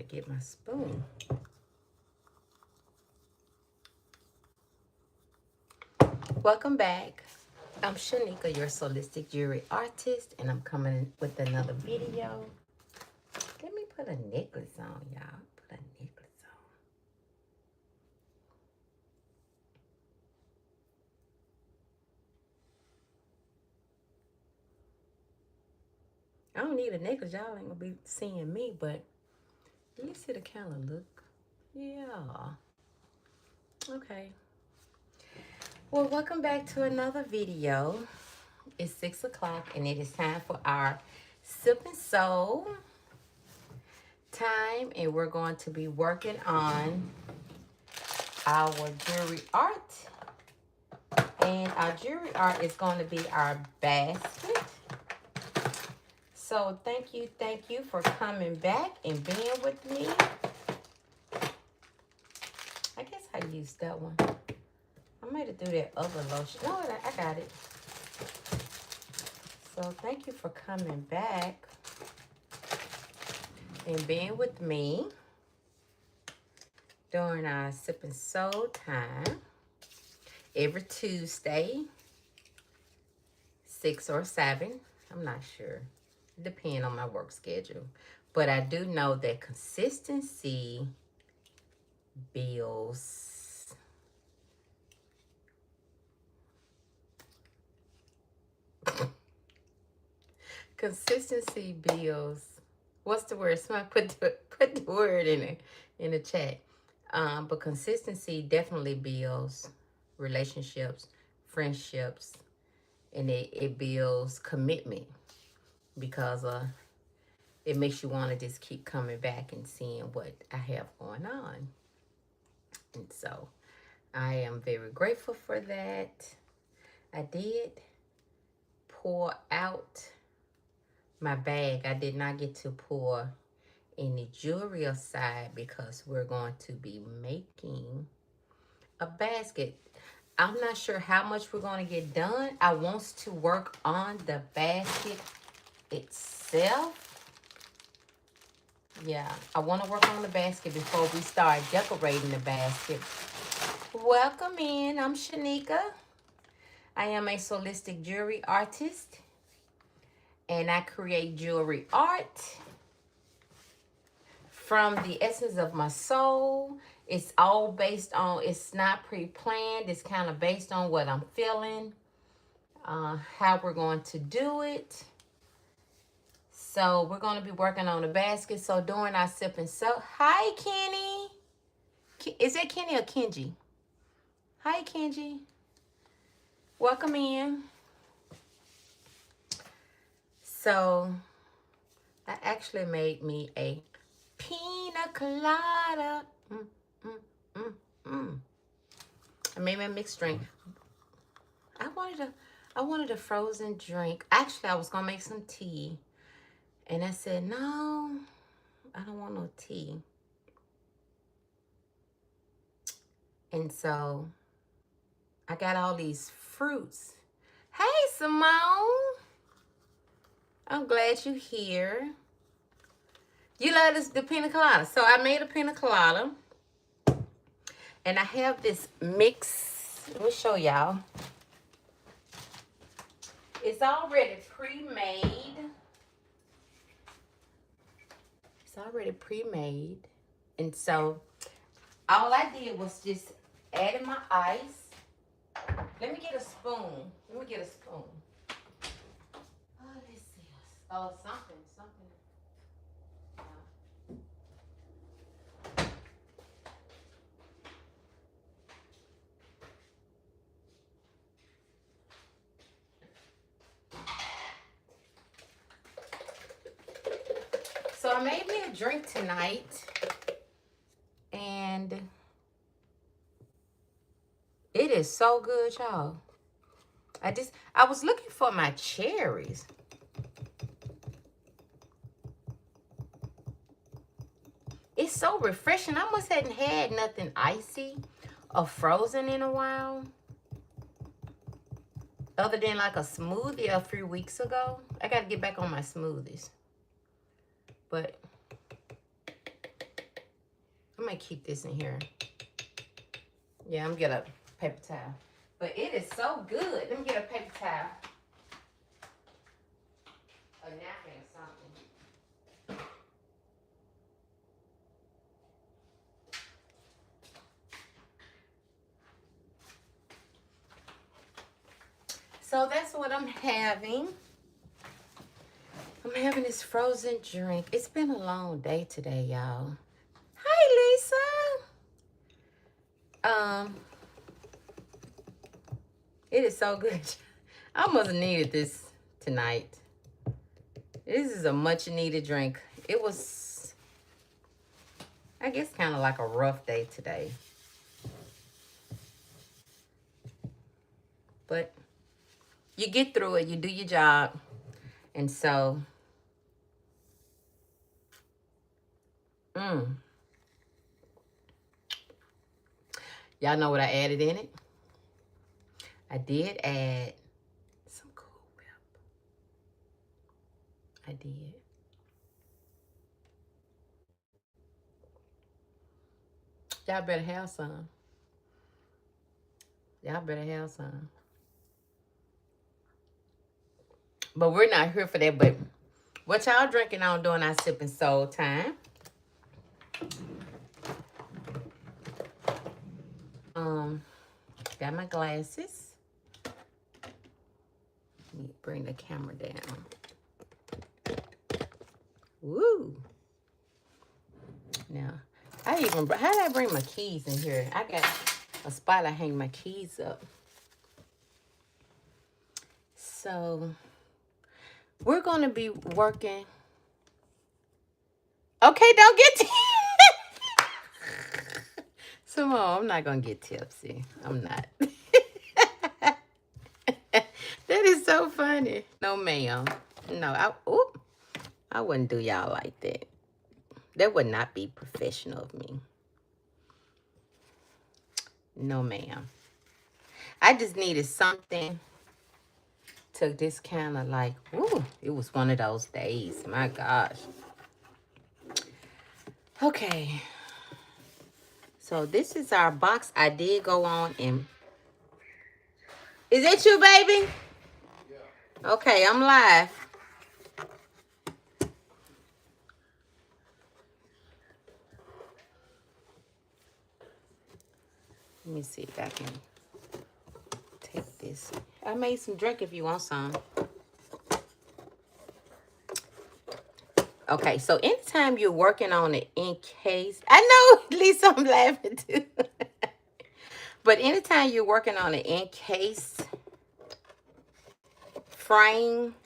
get my spoon. Welcome back. I'm Sheneka, your Soulistic jewelry artist, and I'm coming with another video. Let me put a necklace on, y'all. Put a necklace on. I don't need a necklace. Y'all ain't gonna be seeing me, but you see the kind of look. Yeah. Okay. Well, welcome back to another video. It's 6 o'clock and it is time for our Sip and Sew time, and we're going to be working on our jewelry art. And our jewelry art is going to be our basket. So thank you for coming back and being with me. I guess I used that one. I might have threw that other lotion. No, I got it. So thank you for coming back and being with me during our Sip and Sew time. Every Tuesday, 6 or 7. I'm not sure. Depending on my work schedule. But I do know that consistency builds what's the word? Somebody put the word in the chat. But consistency definitely builds relationships, friendships, and it builds commitment, because it makes you want to just keep coming back and seeing what I have going on. And so I am very grateful for that. I did pour out my bag. I did not get to pour any jewelry aside because we're going to be making a basket. I'm not sure how much we're going to get done. I want to work on the basket itself. Yeah, I want to work on the basket before we start decorating the basket. Welcome in. I'm Sheneka. I am a Soulistic jewelry artist, and I create jewelry art from the essence of my soul. It's all based on, it's not pre-planned. It's kind of based on what I'm feeling, how we're going to do it. So we're going to be working on the basket. So during our Sip and Sew, hi Kenny. Is that Kenny or Kenji? Hi Kenji. Welcome in. So I actually made me a pina colada. I made my mixed drink. I wanted a frozen drink. Actually, I was gonna make some tea, and I said no, I don't want no tea. And so I got all these fruits. Hey Simone, I'm glad you're here. You love this, the pina colada. So I made a pina colada. And I have this mix. Let me show y'all. It's already pre-made. It's already pre-made. And so all I did was just add in my ice. Let me get a spoon. Let me get a spoon. Oh, let's see. Oh, something. So I made me a drink tonight, and it is so good, y'all. I was looking for my cherries. It's so refreshing. I almost hadn't had nothing icy or frozen in a while, other than like a smoothie a few weeks ago. I got to get back on my smoothies. But I might keep this in here. Yeah, I'm gonna get a paper towel. But it is so good. Let me get a paper towel. A napkin or something. So that's what I'm having. I'm having this frozen drink. It's been a long day today, y'all. Hi, Lisa. It is so good. I almost needed this tonight. This is a much needed drink. It was, I guess, kind of like a rough day today. But you get through it. You do your job. And so, y'all know what I added in it? I did add some Cool Whip. I did. Y'all better have some. Y'all better have some. But we're not here for that. But what y'all drinking on during our sipping soul time? Got my glasses. Let me bring the camera down. Woo! Now, how did I bring my keys in here? I got a spot I hang my keys up. So, we're going to be working. Okay, don't get Simone, I'm not going to get tipsy. I'm not. That is so funny. No, ma'am. No, I wouldn't do y'all like that. That would not be professional of me. No, ma'am. I just needed something to just kind of like, woo, it was one of those days. My gosh. Okay. So this is our box. I did go on and... Is it you, baby? Yeah. Okay, I'm live. Let me see if I can take this. I made some drink if you want some. Okay, so anytime you're working on an encased, I know, Lisa, I'm laughing too. But anytime you're working on an encased frame,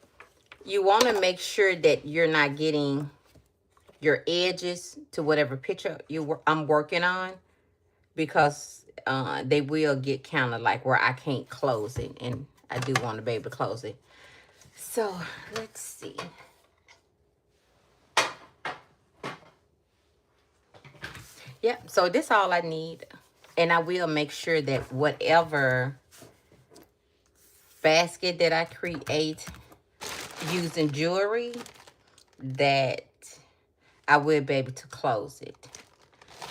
you want to make sure that you're not getting your edges to whatever picture I'm working on, because they will get kind of like where I can't close it, and I do want to be able to close it. So let's see. Yep, so this is all I need. And I will make sure that whatever basket that I create using jewelry, that I will be able to close it.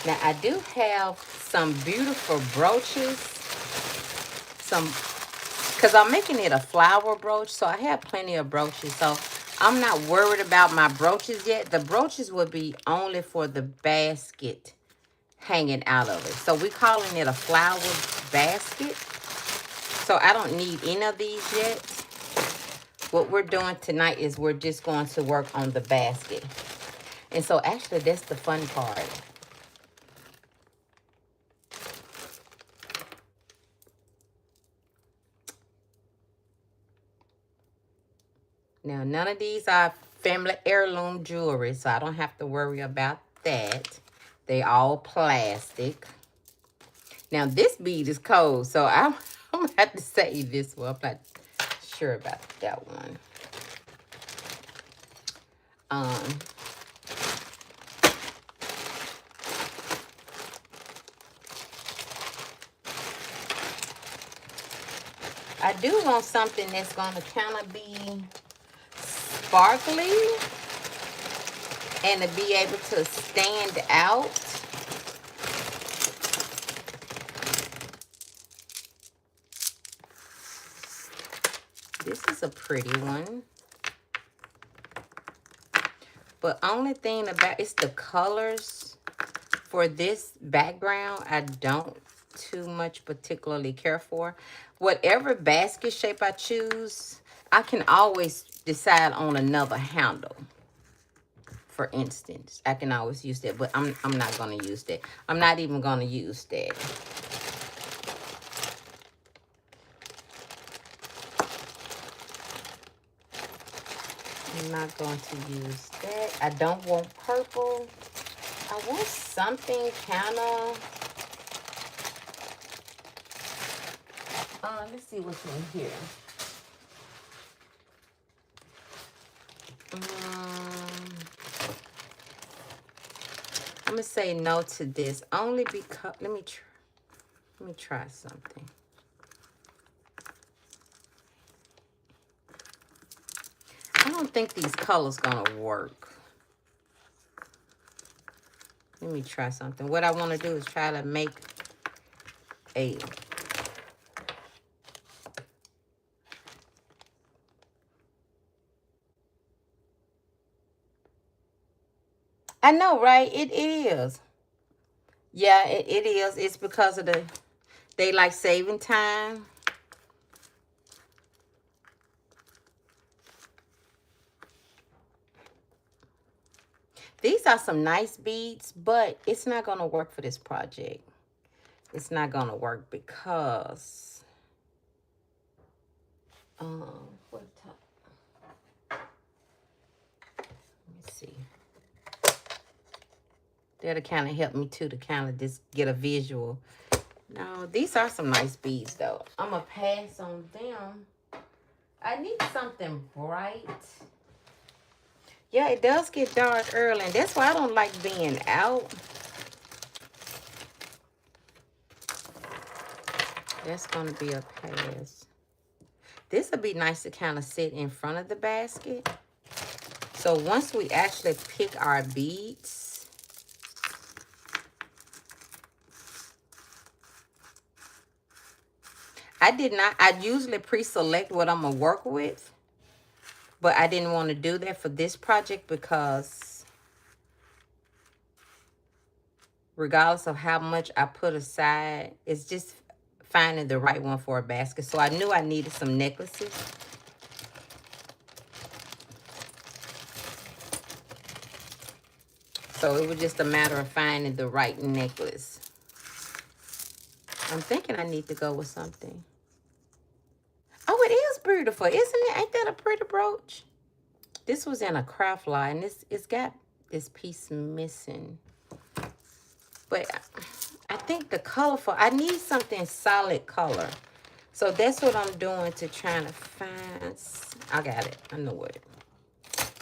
Now, I do have some beautiful brooches. Because I'm making it a flower brooch, so I have plenty of brooches. So I'm not worried about my brooches yet. The brooches will be only for the basket hanging out of it. So we're calling it a flower basket. So I don't need any of these yet. What we're doing tonight is we're just going to work on the basket. And so actually that's the fun part. Now, none of these are family heirloom jewelry, so I don't have to worry about that. They all plastic. Now, this bead is cold, so I'm going to have to save this one. I'm not sure about that one. I do want something that's going to kind of be sparkly and to be able to stand out. This is a pretty one. But only thing about it's the colors for this background I don't too much particularly care for. Whatever basket shape I choose, I can always decide on another handle. For instance, I can always use that, but I'm not gonna use that. I'm not even gonna use that. I'm not going to use that. I don't want purple. I want something kind of... let's see what's in here. I'm gonna say no to this only because let me try something. I don't think these colors gonna work. Let me try something. What I want to do is try to make a... I know, right? It is. Yeah, it is. It's because of the daylight saving time. These are some nice beads, but it's not going to work for this project. It's not going to work because... what time? Let me see. That'll kind of help me too to kind of just get a visual. No, these are some nice beads though. I'm going to pass on them. I need something bright. Yeah, it does get dark early, and that's why I don't like being out. That's going to be a pass. This would be nice to kind of sit in front of the basket. So once we actually pick our beads, I usually pre-select what I'm going to work with. But I didn't want to do that for this project because regardless of how much I put aside, it's just finding the right one for a basket. So I knew I needed some necklaces. So it was just a matter of finding the right necklace. I'm thinking I need to go with something. Oh, it is beautiful, isn't it? Ain't that a pretty brooch? This was in a craft line. It's got this piece missing. But I think the colorful, I need something solid color. So that's what I'm doing to try to find. I got it. I know it.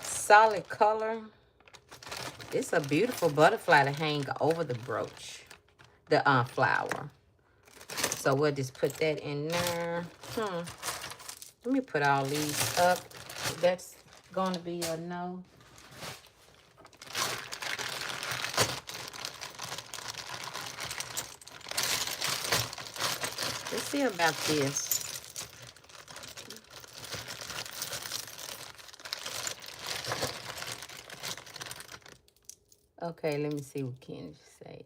Solid color. It's a beautiful butterfly to hang over the brooch. The flower. So we'll just put that in there. Let me put all these up. That's going to be a no. Let's see about this. Okay, let me see what Ken say.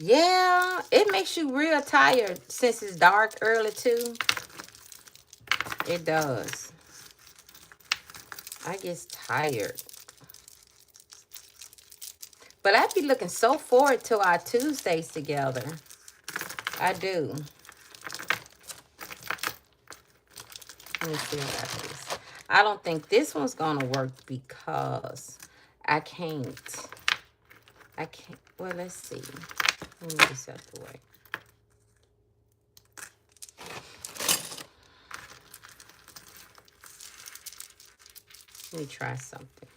Yeah, it makes you real tired since it's dark early too. It does. I get tired. But I be looking so forward to our Tuesdays together. I do. Let me see about this. I don't think this one's going to work because I can't. Well, let's see. Let me get this out the way. Let me try something.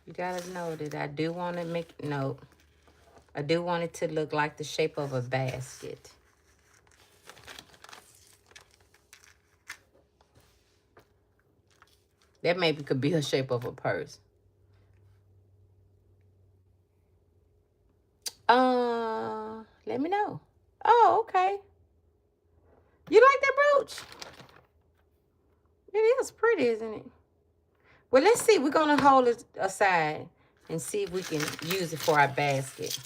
You gotta know that I do want to make, no, I do want it to look like the shape of a basket. That maybe could be a shape of a purse. Let me know. Oh, okay. You like that brooch? It is pretty, isn't it? Well, let's see. We're going to hold it aside and see if we can use it for our basket.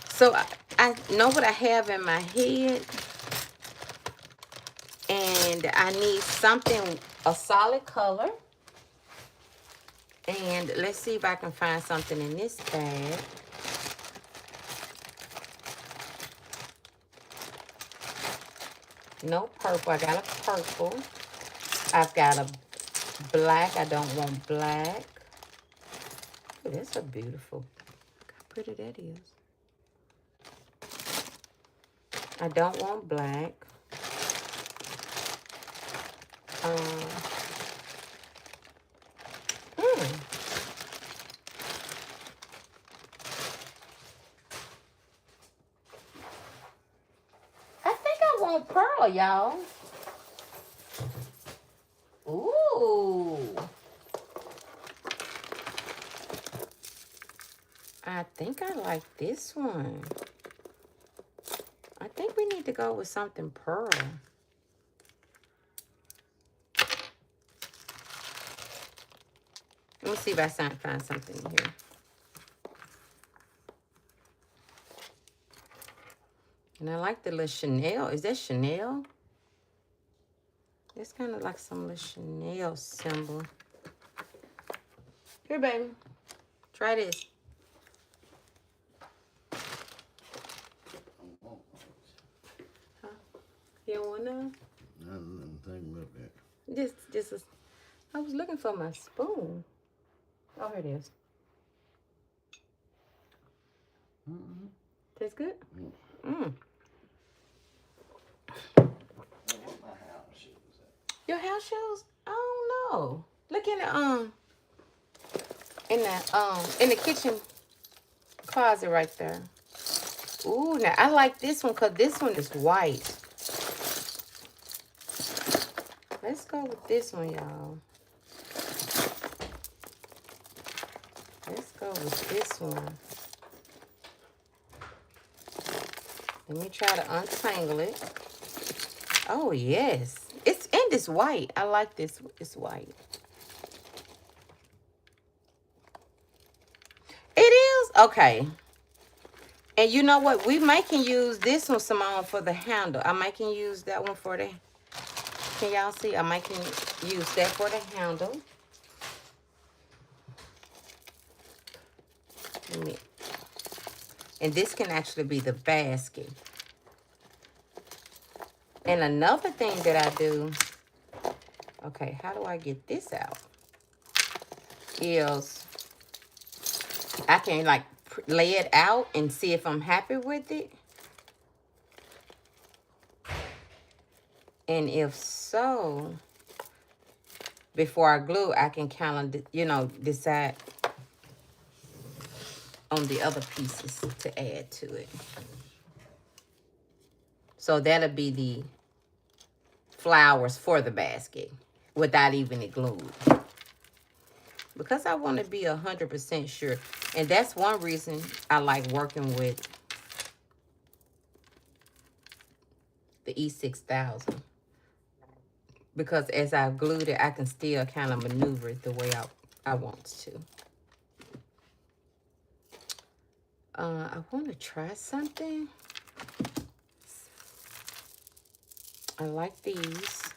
So I know what I have in my head. And I need something, a solid color. And let's see if I can find something in this bag. No purple. I got a purple. I've got a black. I don't want black. Oh, that's a beautiful. Look how pretty that is. I don't want black. Hmm. I think I want pearl, y'all. Ooh. I think I like this one. I think we need to go with something pearl. Let me see if I find something in here. And I like the little Chanel. Is that Chanel? It's kind of like some little Chanel symbol. Here, baby. Try this. Huh? You don't want none? I'm thinking about that. I was looking for my spoon. Oh, here it is. Tastes good? What my house shoes at? Your house shoes? I don't know. Look in the kitchen closet right there. Ooh, now I like this one because this one is white. Let's go with this one, y'all. Let's go with this one. Let me try to untangle it. Oh, yes. It's white. I like this. It's white. It is? Okay. And you know what? We may can use this one, Simone, for the handle. I might can use that one for the... Can y'all see? I might can use that for the handle. And this can actually be the basket. And another thing that I do... Okay, how do I get this out? Is I can like lay it out and see if I'm happy with it. And if so, before I glue, I can kind of, decide on the other pieces to add to it. So that'll be the flowers for the basket without even it glued. Because I want to be 100% sure. And that's one reason I like working with the E6000. Because as I glued it, I can still kind of maneuver it the way I want to. I want to try something. I like these.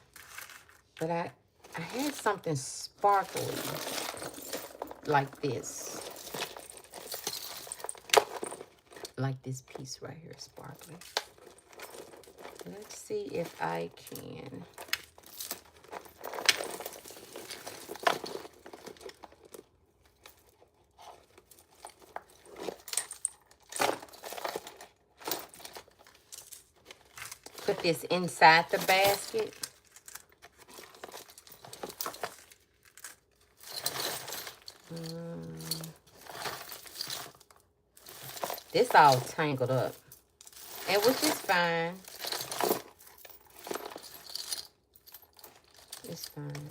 But I had something sparkly like this. Like this piece right here, sparkly. Let's see if I can. Put this inside the basket. This all tangled up, and which is fine. It's fine.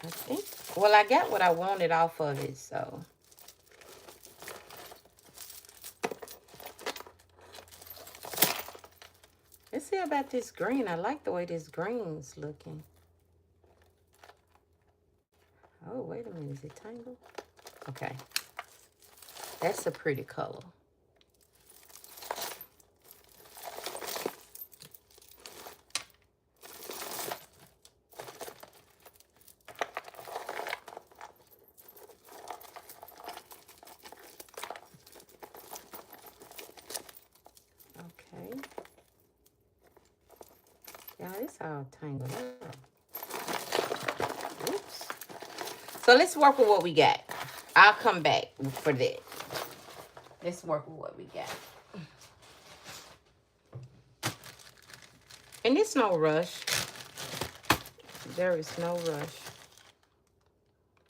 I think Well, I got what I wanted off of it, so. Let's see about this green. I like the way this green's looking. Oh, wait a minute. Is it tangled? Okay. That's a pretty color. Okay. Yeah, it's all tangled up. Oops. So let's work with what we got. I'll come back for that. Let's work with what we got. And it's no rush. There is no rush. Look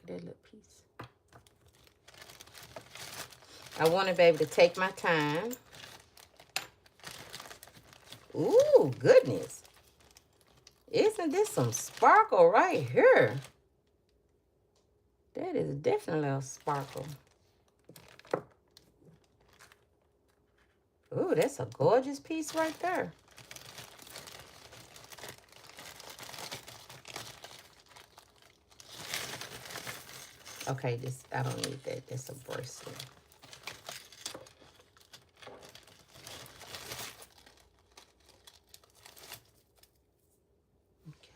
at that little piece. I want to be able to take my time. Ooh, goodness. Isn't this some sparkle right here? That is definitely a sparkle. Ooh, that's a gorgeous piece right there. Okay, this, I don't need that. That's a bracelet. Okay,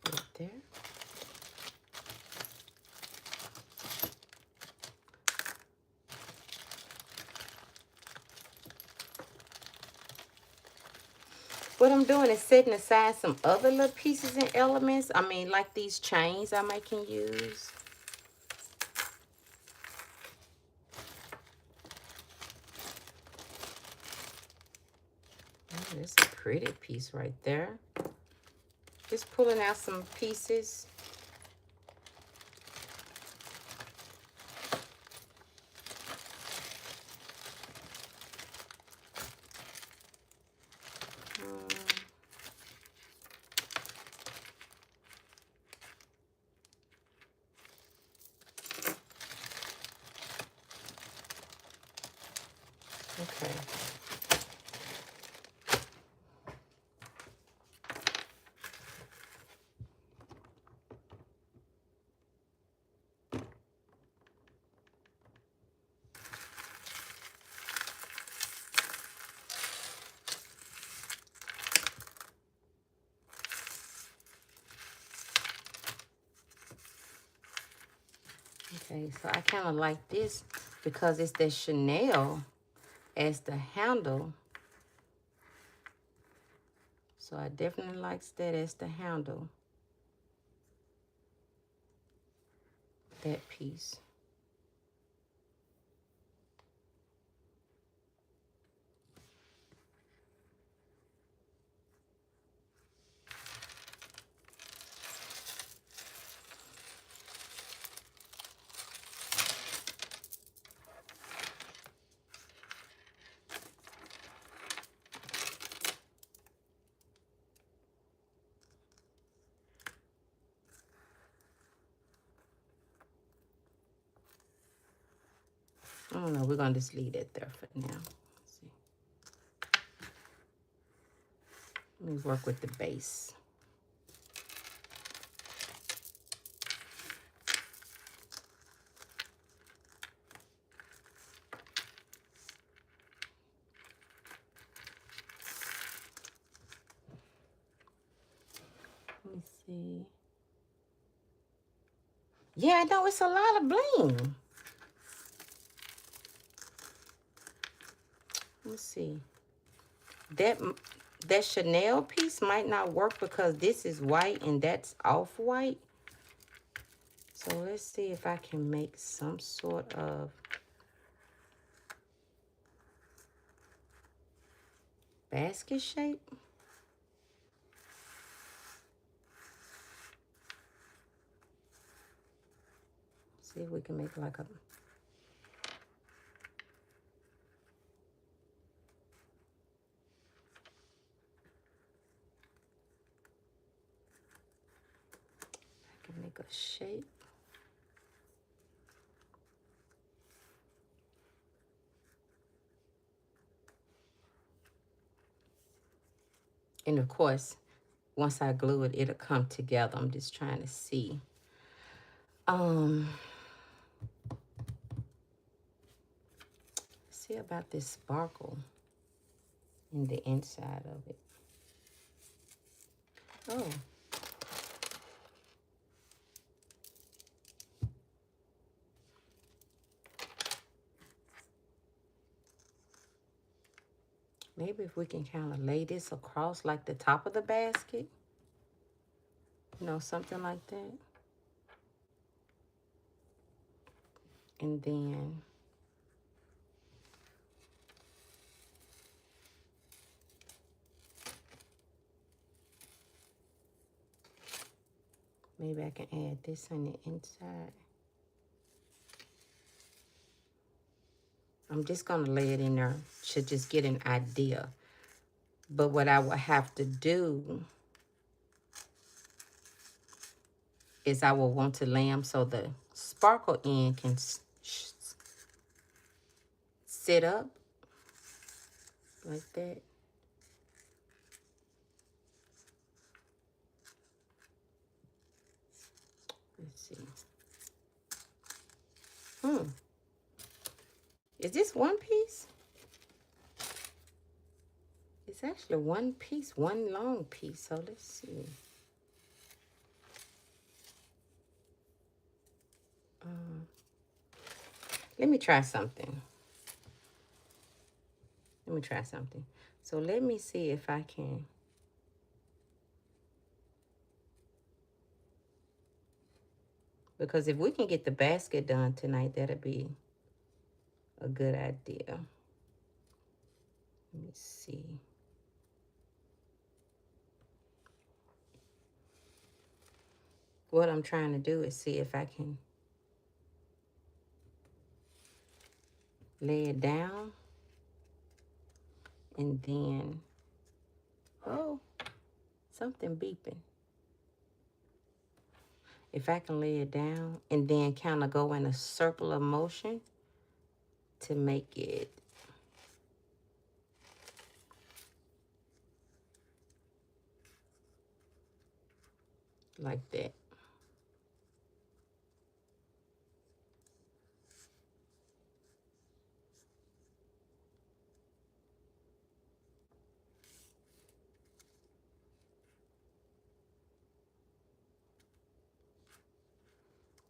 right there. What I'm doing is setting aside some other little pieces and elements. I mean, like these chains I can use. Oh, that's a pretty piece right there. Just pulling out some pieces. Okay. Okay, so I kind of like this because it's the Chanel as the handle. So I definitely like that as the handle. That piece. I don't know. We're going to just leave it there for now. Let's see. Let me work with the base. Let me see. Yeah, I know it's a lot of bling. Let's see. That Chanel piece might not work because this is white and that's off-white. So let's see if I can make some sort of basket shape. See if we can make like a... I can make a shape. And of course, once I glue it, it'll come together. I'm just trying to see. Um, see about this sparkle in the inside of it. Oh, maybe if we can kind of lay this across like the top of the basket, something like that. And then maybe I can add this on the inside. I'm just going to lay it in there to just get an idea. But what I will have to do is I will want to lay them so the sparkle end can sit up like that. Let's see. Is this one piece? It's actually one piece, one long piece. So let's see. Let me try something. So let me see if I can. Because if we can get the basket done tonight, that'll be a good idea. Let me see. What I'm trying to do is see if I can lay it down and then, oh, something beeping. If I can lay it down and then kind of go in a circle of motion to make it like that.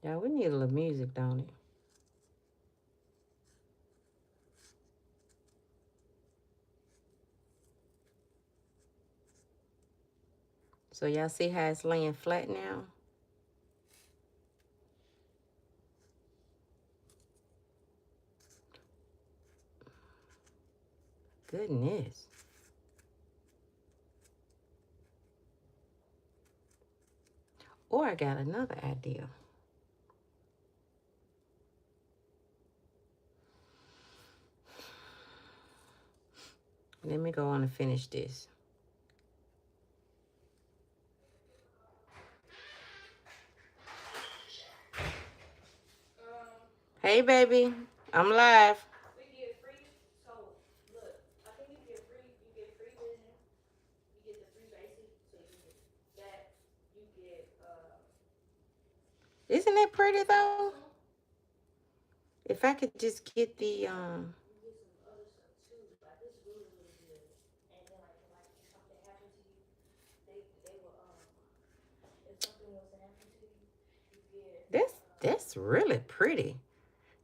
Yeah, we need a little music, don't it? So y'all see how it's laying flat now? Goodness. Or I got another idea. Let me go on and finish this. Hey, baby. I'm live. We get free. So, look, I think you get free vision. You get the free basic. So, you get that. You get, Isn't that pretty, though? If I could just get the, You get some other stuff, too. Like, this really, really good. And then, like if something happened to you, they will, if something was to happen to you, you get... That's really pretty.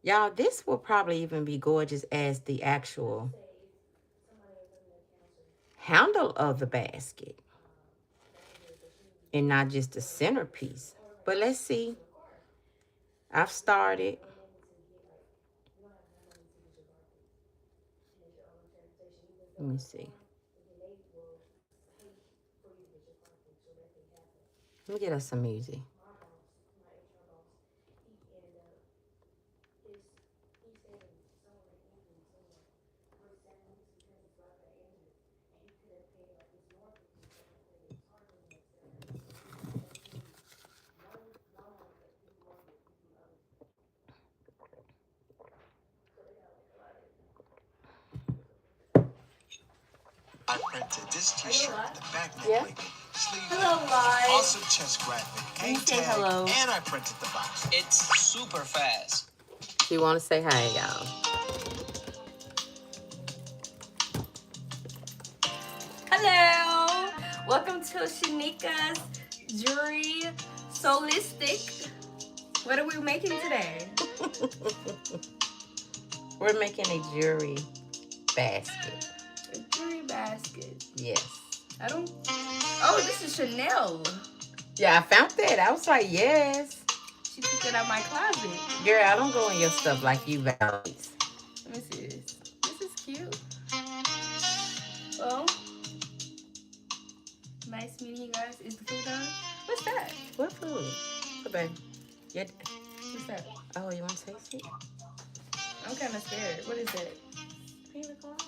Y'all, this will probably even be gorgeous as the actual handle of the basket and not just the centerpiece. But let's see. I've started. Let me see. Let me get us some music. printed this t-shirt with the back neck Yeah. label, sleeve Hello, label, live. awesome chest graphic, Let me and say tag, hello. and I printed the box. It's super fast. You want to say hi, y'all? Hello. Welcome to Sheneka's Jewelry Soulistic. What are we making today? We're making a jewelry basket. A jewelry basket. Yes. I don't. Oh, this is Chanel. Yeah, I found that. I was like, yes. She took it out my closet. Girl, I don't go in your stuff like you, Valise. Let me see this. This is cute. Well, nice meeting you guys. Is the food done? What's that? What food? What, babe? Yeah. What's that? Oh, you want to taste it? I'm kind of scared. What is it? Pina colada.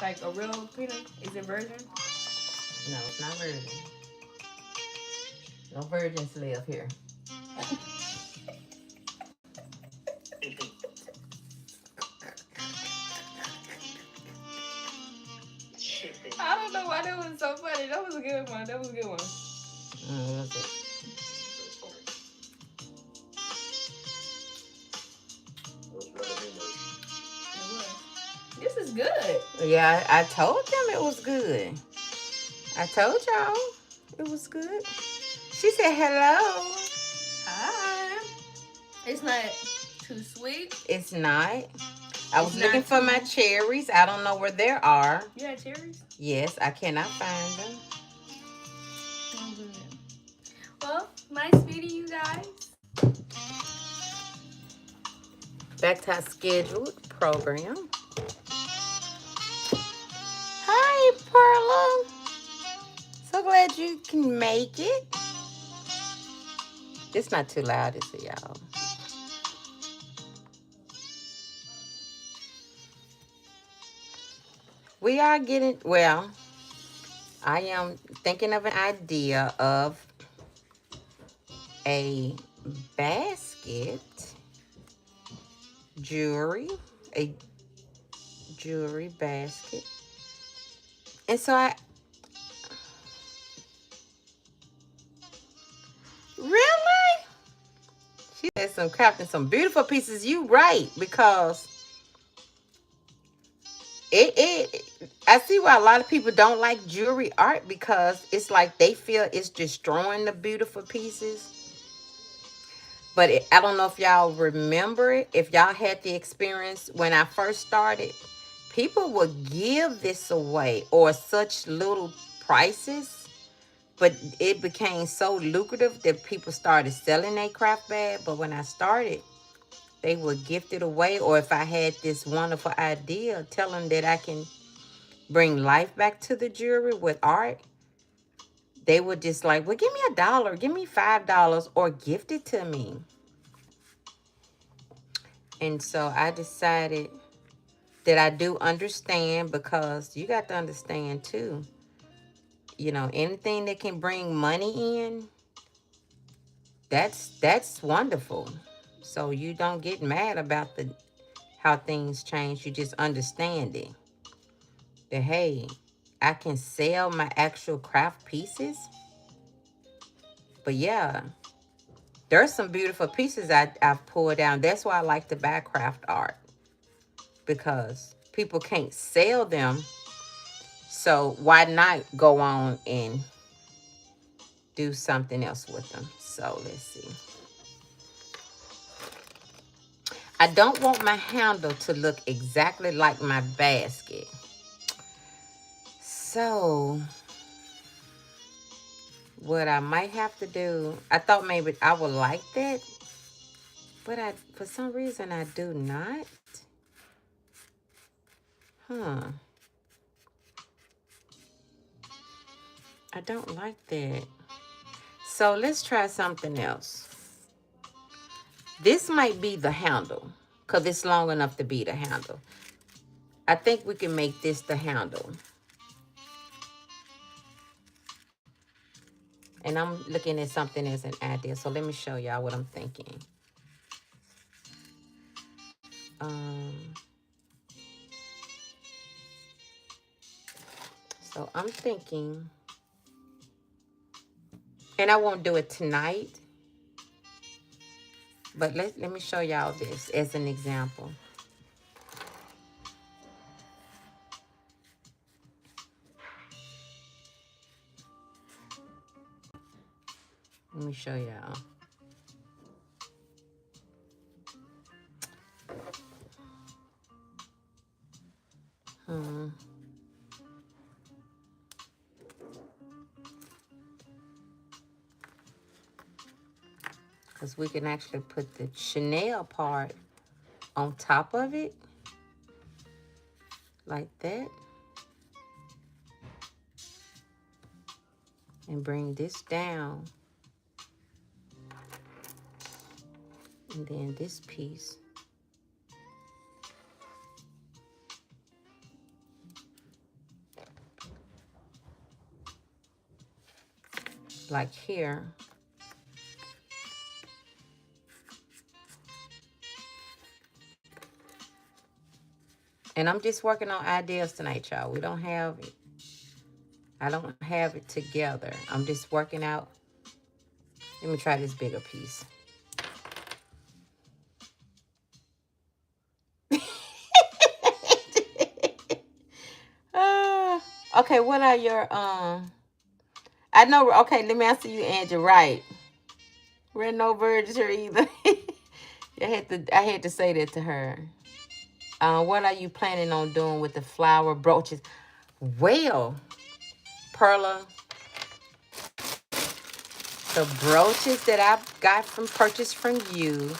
Like a real peanut? Is it virgin? No, it's not virgin. No virgins live here. I don't know why that was so funny. That was a good one. That was a good one. What was it? This is good. Yeah, I told them it was good. I told y'all it was good. She said hello. Hi. It's not too sweet. It's not. I was It's looking not for too- my cherries. I don't know where they are. You got cherries? Yes, I cannot find them. Oh, good. Well, nice meeting you guys. Back to our scheduled program. Hi, Perla. So glad you can make it. It's not too loud, is it, y'all? We are getting, well, I am thinking of an idea of a basket jewelry, a jewelry basket. And so I, really? She said some crafting some beautiful pieces. You right, because I see why a lot of people don't like jewelry art, because it's like they feel it's destroying the beautiful pieces. But I don't know if y'all remember it. If y'all had the experience when I first started, people would give this away or such little prices, but it became so lucrative that people started selling their craft bag. But when I started, they would gift it away. Or if I had this wonderful idea, tell them that I can bring life back to the jewelry with art, they would just like, well, give me $1, give me $5, or gift it to me. And so I decided that I do understand, because you got to understand too, you know, anything that can bring money in, that's wonderful. So you don't get mad about the how things change. You just understand it. That hey, I can sell my actual craft pieces. But yeah, there's some beautiful pieces I've pulled down. That's why I like to buy craft art, because people can't sell them. So why not go on and do something else with them? So let's see. I don't want my handle to look exactly like my basket. So what I might have to do, I thought maybe I would like that, but for some reason I do not. Huh. I don't like that. So let's try something else. This might be the handle, because it's long enough to be the handle. I think we can make this the handle. And I'm looking at something as an idea. So let me show y'all what I'm thinking. So So I'm thinking, and I won't do it tonight, but let me show y'all this as an example. Let me show y'all. Because we can actually put the Chanel part on top of it. Like that. And bring this down. And then this piece. Like here. And I'm just working on ideas tonight, y'all. We don't have it. I don't have it together. I'm just working out. Let me try this bigger piece. Okay, what are your I know, okay, let me answer you, Andrew. Right. We're no virgins here either. I had to say that to her. What are you planning on doing with the flower brooches? Well, Perla, the brooches that I've got purchased from you,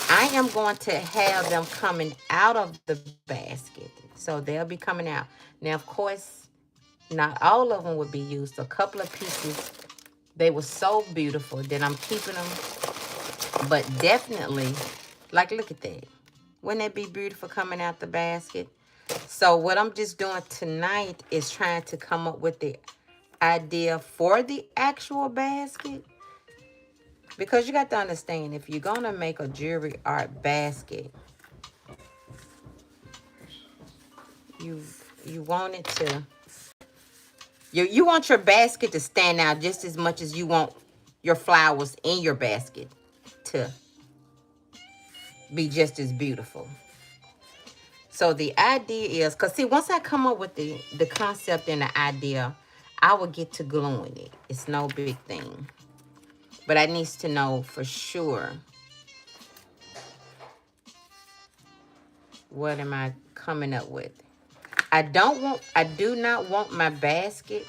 I am going to have them coming out of the basket. So they'll be coming out. Now, of course, not all of them would be used. A couple of pieces, they were so beautiful that I'm keeping them. But definitely, like, look at that. Wouldn't that be beautiful coming out the basket? So what I'm just doing tonight is trying to come up with the idea for the actual basket. Because you got to understand, if you're going to make a jewelry art basket, you want it to, you want your basket to stand out just as much as you want your flowers in your basket to be just as beautiful. So the idea is, because see, once I come up with the concept and the idea, I will get to gluing it. It's no big thing. But I needs to know for sure, what am I coming up with? I do not want my basket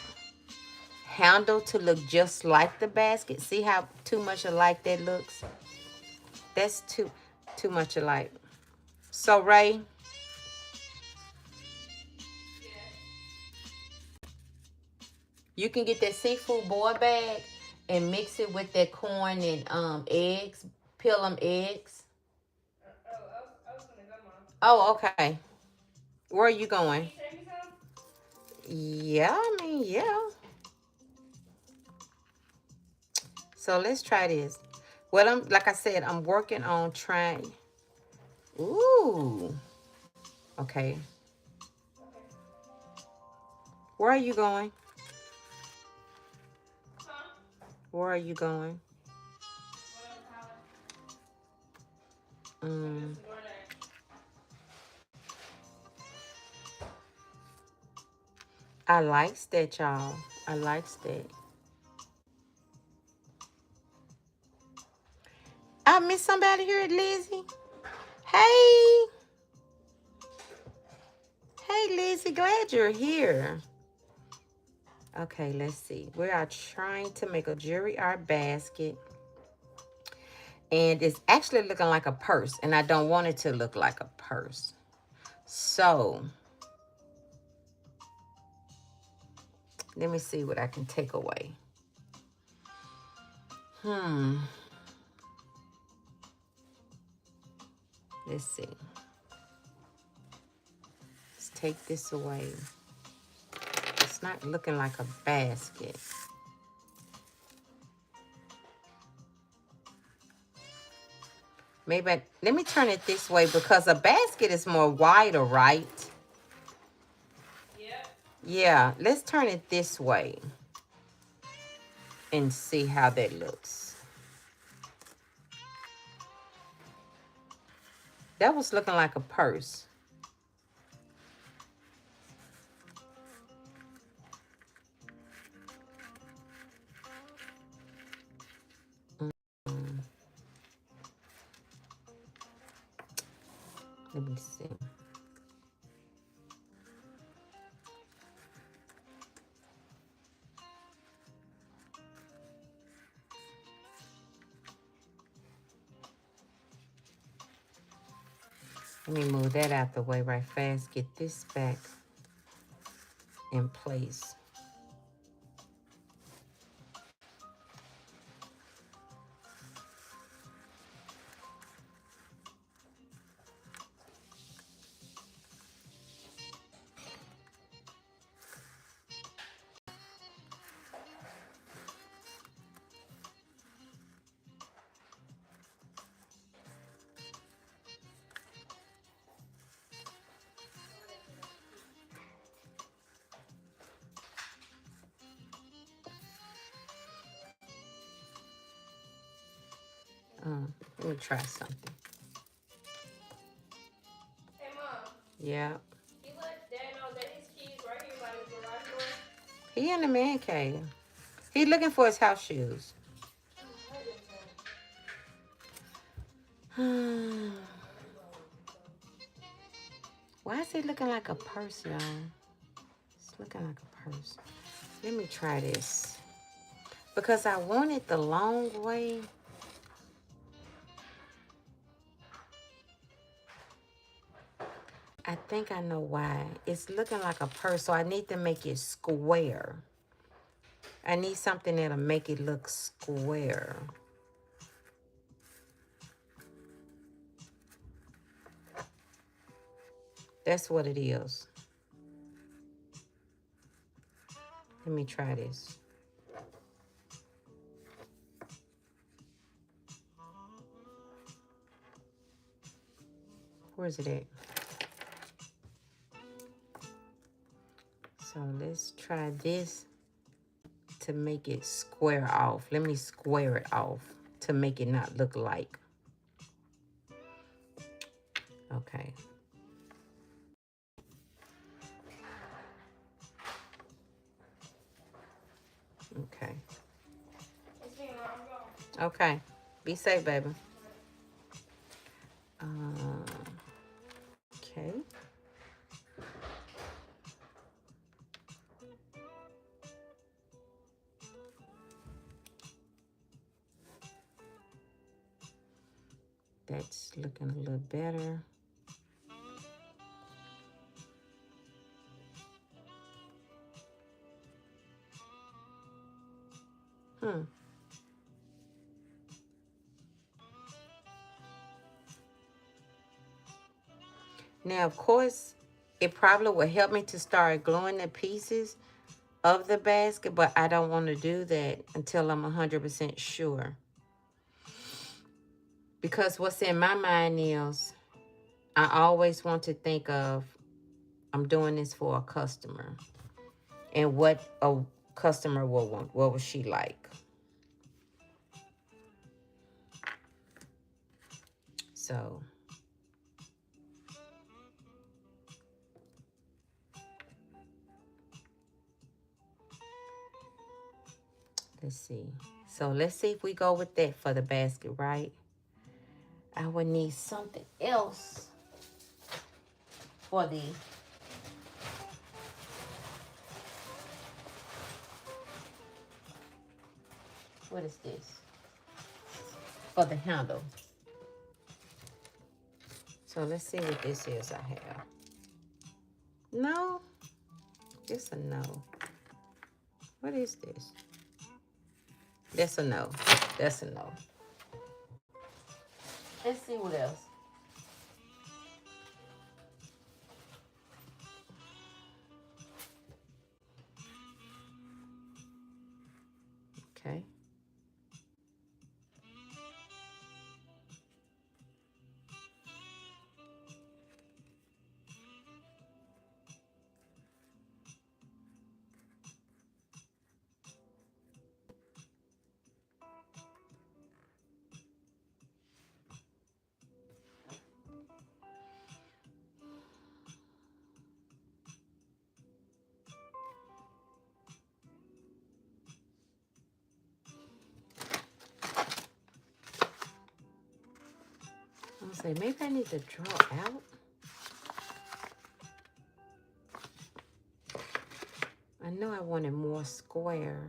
handle to look just like the basket. See how too much alike that looks? That's too much alike. So Ray, you can get that seafood boil bag and mix it with that corn and eggs. Peel them eggs. I was gonna go, Mom. Oh, okay. Where are you going? Can you take me some? Yeah, I mean, yeah. So let's try this. Well, like I said, I'm working on trying. Ooh. Okay. Where are you going? Huh? Where are you going? I likes that, y'all. I likes that. I miss somebody here, Lizzie. Hey. Hey, Lizzie. Glad you're here. Okay, let's see. We are trying to make a jewelry art basket. And it's actually looking like a purse. And I don't want it to look like a purse. So, let me see what I can take away. Let's see. Let's take this away. It's not looking like a basket. Maybe let me turn it this way because a basket is more wider, right? Yep. Yeah, let's turn it this way and see how that looks. That was looking like a purse. Mm, let me see. Let me move that out the way right fast. Get this back in place. Let me try something. Hey, Mom. Yeah. You let Dad know that his keys right here by the garage door. He in the man cave. He looking for his house shoes. Why is it looking like a purse, y'all? It's looking like a purse. Let me try this. Because I want it the long way. I think I know why. It's looking like a purse, so I need to make it square. I need something that'll make it look square. That's what it is. Let me try this. Where's it at? So let's try this to make it square off. Let me square it off to make it not look like. Okay. Okay. Okay. Be safe, baby. Okay. That's looking a little better. Now, of course, it probably will help me to start gluing the pieces of the basket, but I don't want to do that until I'm 100% sure. Because what's in my mind is I always want to think of I'm doing this for a customer and what a customer will want. What would she like? So let's see. So let's see if we go with that for the basket, right? I would need something else for the what is this? For the handle. So let's see what this is I have. No, it's a no. What is this? That's a no. That's a no. Let's see what else. Okay. say maybe I need to draw out. I know I wanted more square.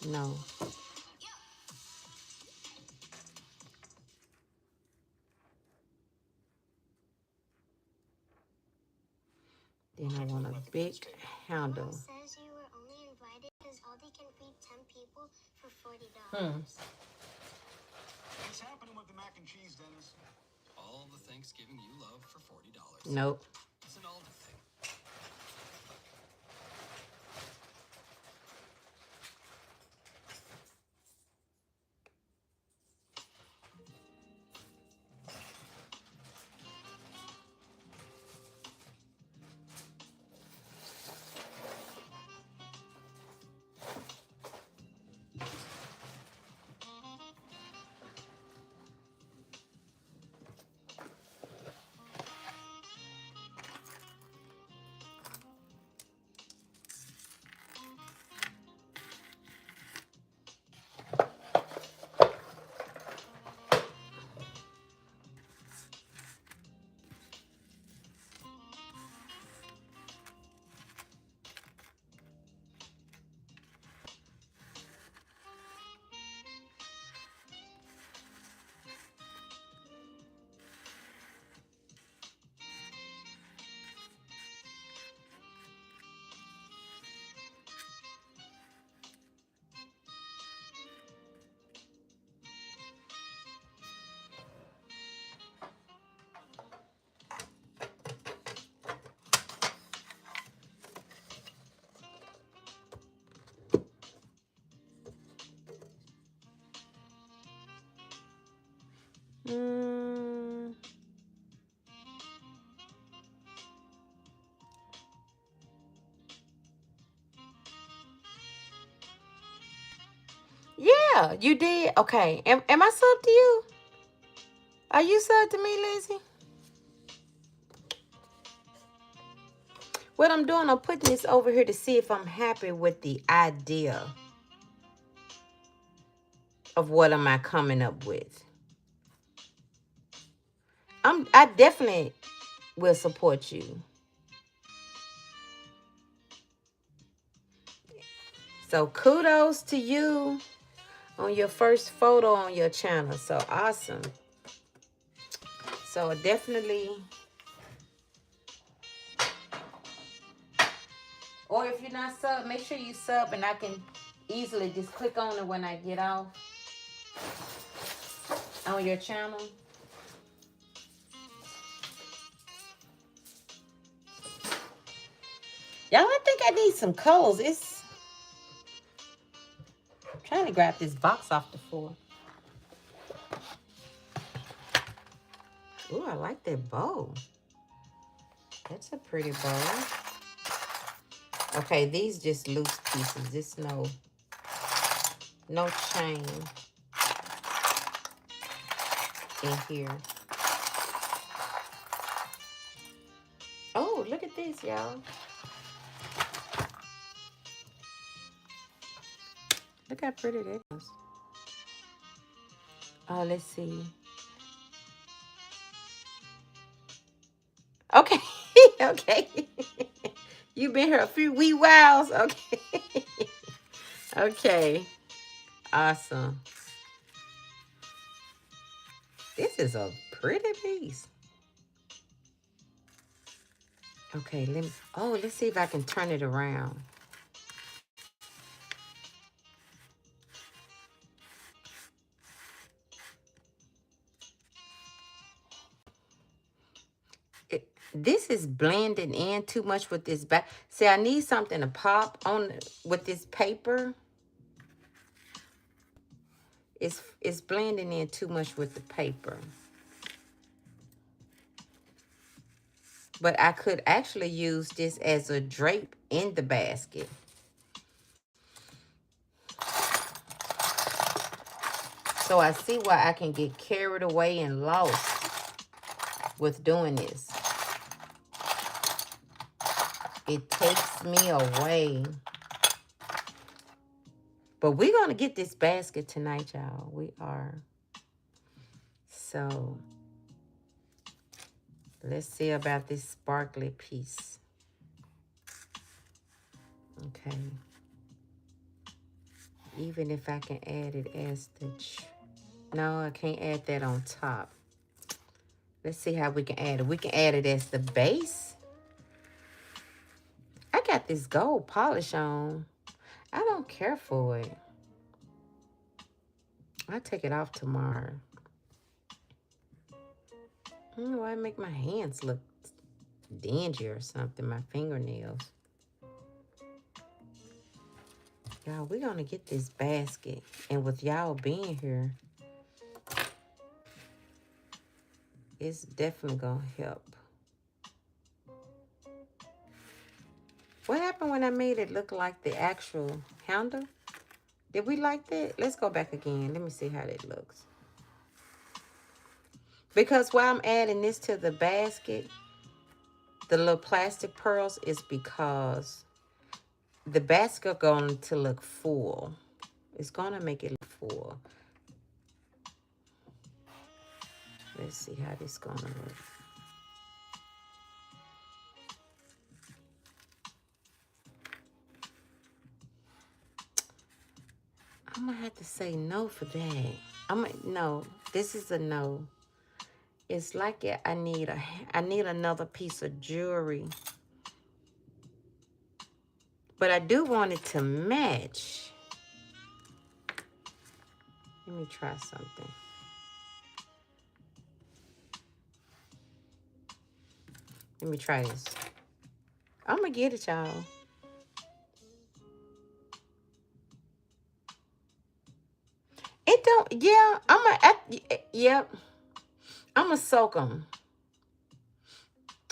No. Then I want a big handle. Says you were only invited because Aldi can feed 10 people for $40. What's happening with the mac and cheese, Dennis? All the Thanksgiving you love for $40. Nope. It's an Aldi thing. Mm. Yeah, you did. Okay. Am I sub to you? Are you sub to me, Lizzie? What I'm doing, I'm putting this over here to see if I'm happy with the idea of what am I coming up with. I definitely will support you. So kudos to you on your first photo on your channel. So awesome. So definitely. Or if you're not sub, make sure you sub and I can easily just click on it when I get off on your channel. Y'all, I think I need some colors. I'm trying to grab this box off the floor. Ooh, I like that bow. That's a pretty bow. Okay, these just loose pieces. This no chain in here. Oh, look at this, y'all. Look how pretty that is. Oh, let's see. Okay, okay. You've been here a few wee whiles. Okay. Okay. Awesome. This is a pretty piece. Okay, let's see if I can turn it around. This is blending in too much with this back. See, I need something to pop on with this paper. It's blending in too much with the paper. But I could actually use this as a drape in the basket. So I see why I can get carried away and lost with doing this. It takes me away. But we're going to get this basket tonight, y'all. We are. So let's see about this sparkly piece. Okay. Even if I can add it as the... No, I can't add that on top. Let's see how we can add it. We can add it as the base. I got this gold polish on. I don't care for it. I'll take it off tomorrow. I don't know why I make my hands look dingy or something. My fingernails. Y'all, we're going to get this basket. And with y'all being here, it's definitely going to help. What happened when I made it look like the actual handle? Did we like that? Let's go back again. Let me see how that looks. Because while I'm adding this to the basket, the little plastic pearls, is because the basket going to look full. It's going to make it look full. Let's see how this going to look. I'm going to have to say no for that. No, this is a no. It's like I need another piece of jewelry. But I do want it to match. Let me try something. Let me try this. I'm going to get it, y'all. It don't, yeah, yep. I'm going to soak them.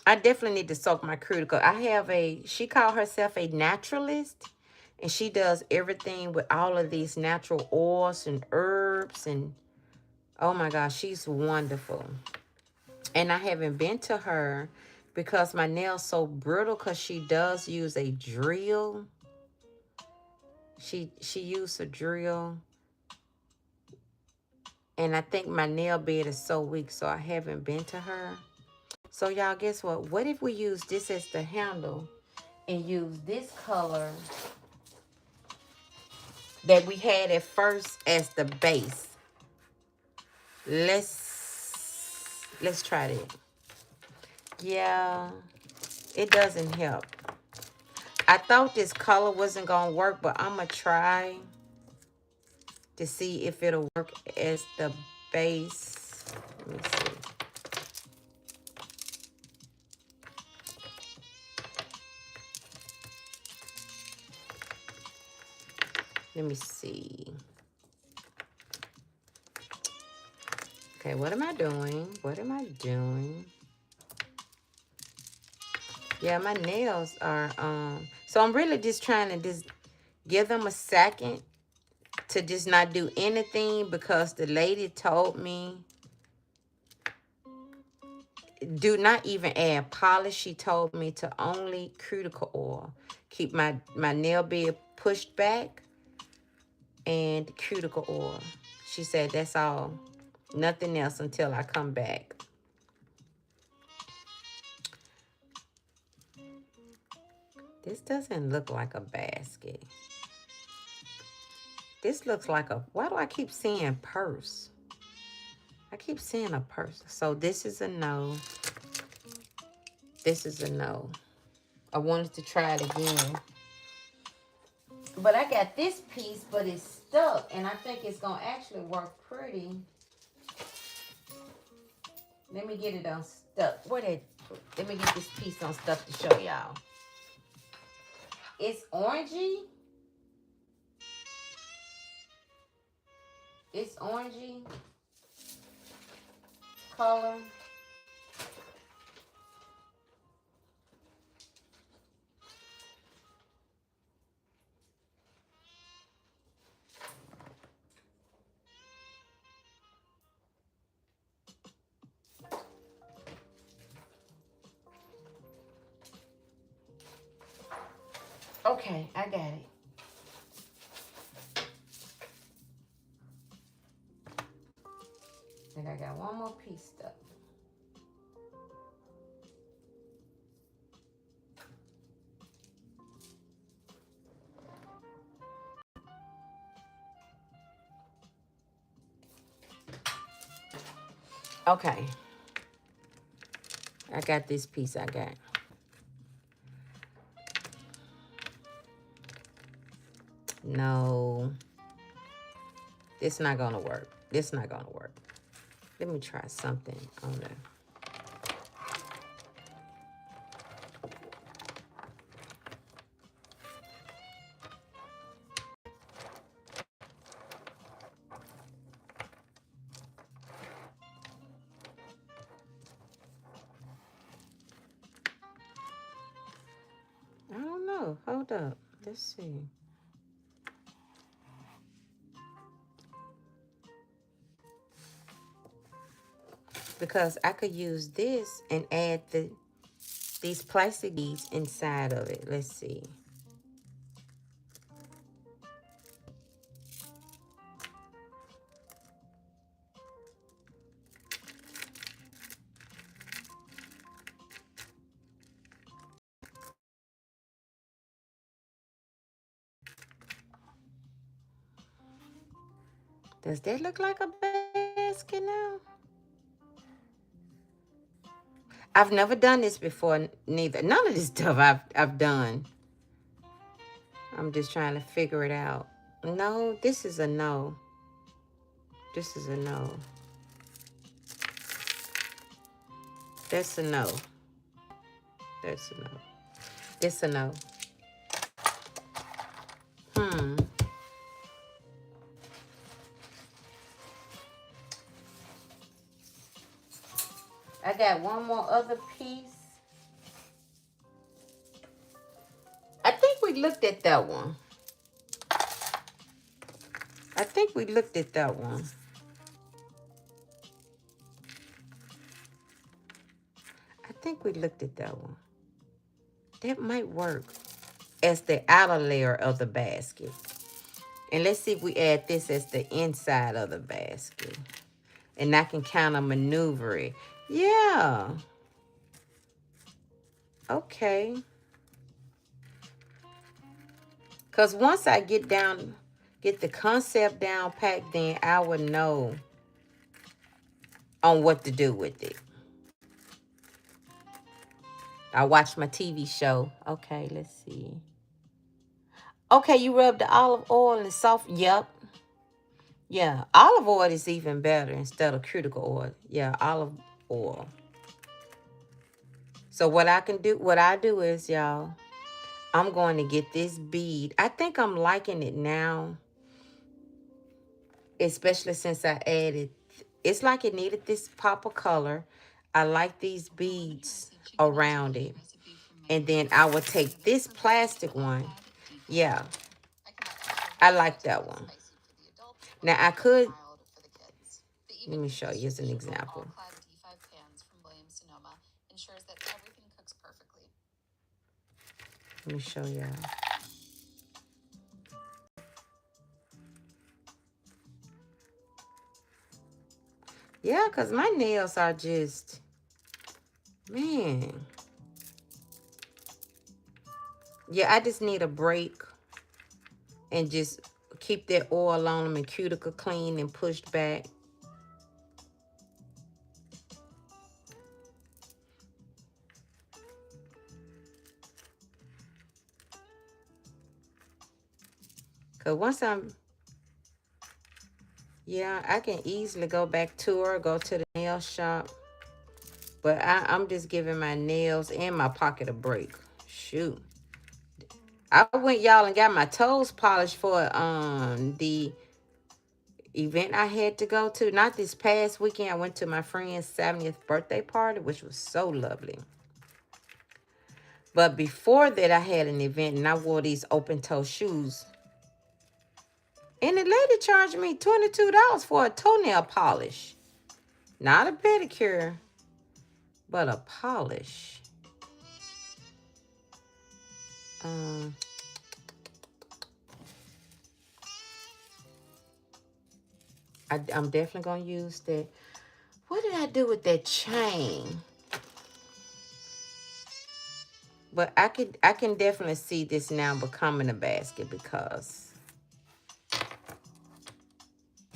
I definitely need to soak my cuticle. I have she called herself a naturalist. And she does everything with all of these natural oils and herbs. And, oh my gosh, she's wonderful. And I haven't been to her because my nail's so brittle because she does use a drill. She used a drill. And I think my nail bed is so weak, so I haven't been to her. So y'all, guess what? What if we use this as the handle and use this color that we had at first as the base? Let's try that. Yeah, it doesn't help. I thought this color wasn't going to work, but I'm going to try to see if it'll work as the base. Let me see. Let me see. Okay, what am I doing? What am I doing? Yeah, my nails are, so I'm really just trying to just give them a second to just not do anything because the lady told me do not even add polish. She told me to only cuticle oil. Keep my nail bed pushed back and cuticle oil. She said that's all. Nothing else until I come back. This doesn't look like a basket. This looks like a, why do I keep seeing purse? I keep seeing a purse. So this is a no. This is a no. I wanted to try it again. But I got this piece, but it's stuck. And I think it's going to actually work pretty. Let me get it unstuck. Let me get this piece unstuck to show y'all. It's orangey. It's orangey color. Okay, I got it. And I got one more piece stuck. Okay. I got this piece I got. No. It's not gonna work. It's not gonna work. Let me try something on there. I don't know. Hold up. Let's see. Because I could use this and add these plastic beads inside of it. Let's see. Does that look like a basket now? I've never done this before, neither. None of this stuff I've done. I'm just trying to figure it out. No, this is a no. This is a no. That's a no. That's a no. It's a no. I got one more other piece. I think we looked at that one. I think we looked at that one. I think we looked at that one. That might work as the outer layer of the basket. And let's see if we add this as the inside of the basket. And I can kind of maneuver it. Yeah. Okay. Because once I get the concept down packed, then I would know on what to do with it. I watch my TV show. Okay, let's see. Okay, you rub the olive oil and soft. Yep. Yeah, olive oil is even better instead of cuticle oil. Yeah, olive oil. So what I do is, y'all, I'm going to get this bead. I think I'm liking it now, especially since I added. It's like it needed this pop of color. I like these beads around it. And then I will take this plastic one. Yeah, I like that one. Now I could, let me show you as an example. Let me show y'all. Yeah, because my nails are just, man. Yeah, I just need a break and just keep that oil on them and cuticle clean and pushed back. Because once yeah, I can easily go back to her, go to the nail shop. But I'm just giving my nails and my pocket a break. Shoot. I went, y'all, and got my toes polished for the event I had to go to. Not this past weekend. I went to my friend's 70th birthday party, which was so lovely. But before that, I had an event, and I wore these open-toe shoes. And the lady charged me $22 for a toenail polish. Not a pedicure, but a polish. I'm definitely gonna use that. What did I do with that chain? But I can definitely see this now becoming a basket because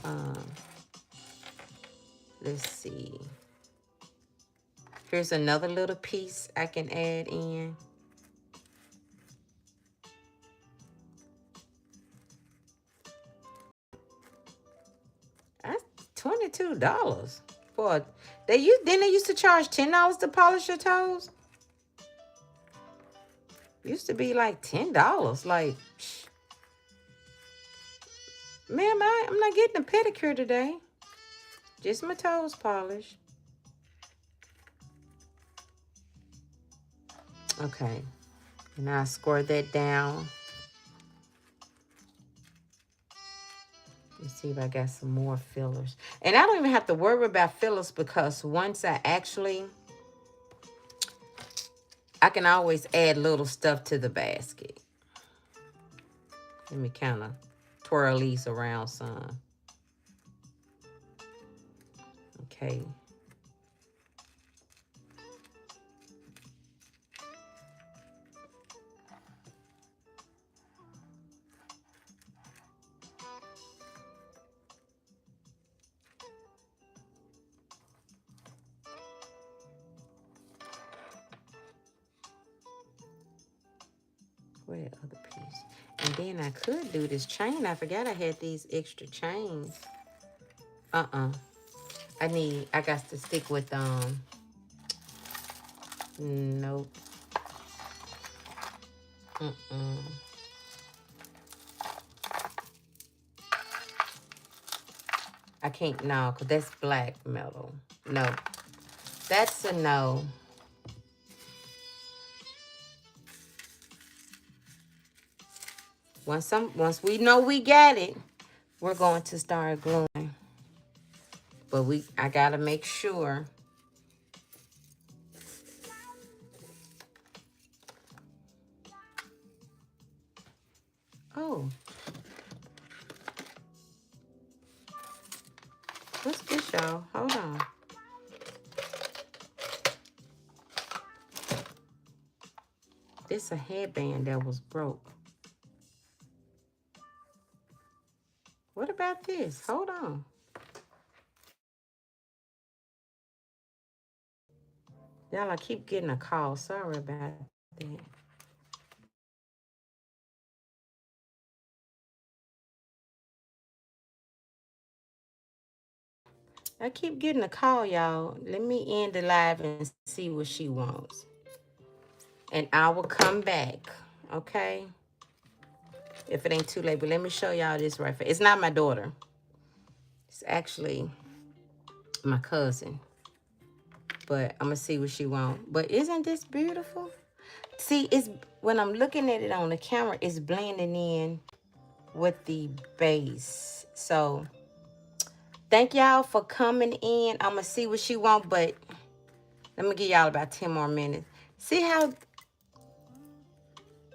um let's see. Here's another little piece I can add in. That's $22. For they used to charge $10 to polish your toes? Used to be like $10. Like, ma'am, I'm not getting a pedicure today. Just my toes polished. Okay. And I squirt that down. Let's see if I got some more fillers. And I don't even have to worry about fillers because once I can always add little stuff to the basket. Let me kind of twirl these around some. Okay. Where the other piece? And then I could do this chain. I forgot I had these extra chains. I got to stick with, nope. I can't, no, because that's black metal. No, that's a no. Once we know we got it, we're going to start gluing. But I gotta make sure. Oh. What's this, y'all? Hold on. This a headband that was broke. What about this? Hold on. Y'all, I keep getting a call. Sorry about that. I keep getting a call, y'all. Let me end the live and see what she wants. And I will come back, okay? If it ain't too late. But let me show y'all this right here. It's not my daughter. It's actually my cousin. But I'm going to see what she wants. But isn't this beautiful? See, it's when I'm looking at it on the camera, it's blending in with the base. So, thank y'all for coming in. I'm going to see what she wants, but let me give y'all about 10 more minutes. See how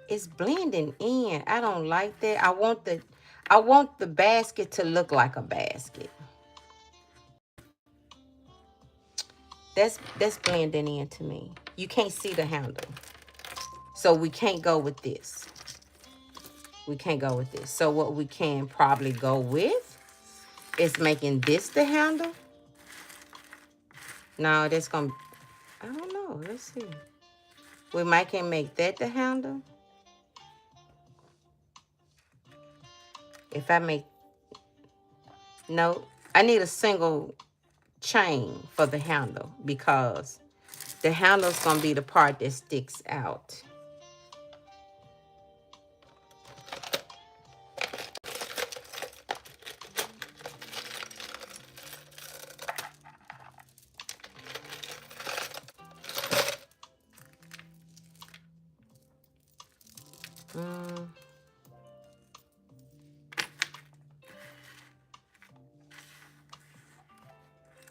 it's blending in. I don't like that. I want the basket to look like a basket. That's blending in to me. You can't see the handle. So we can't go with this. We can't go with this. So what we can probably go with is making this the handle. No, that's going to, I don't know. Let's see. We might can make that the handle. If I make, no, I need a single chain for the handle because the handle is going to be the part that sticks out.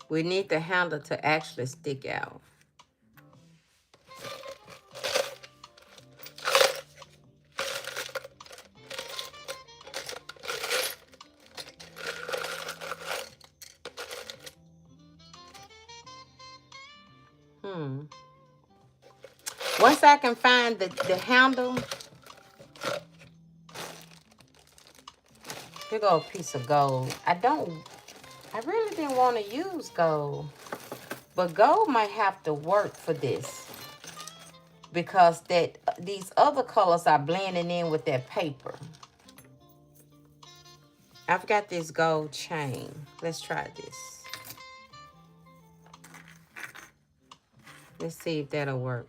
We need the handle to actually stick out. Once I can find the handle, here go a piece of gold. I really didn't want to use gold, but gold might have to work for this because these other colors are blending in with that paper. I've got this gold chain. Let's try this. Let's see if that'll work.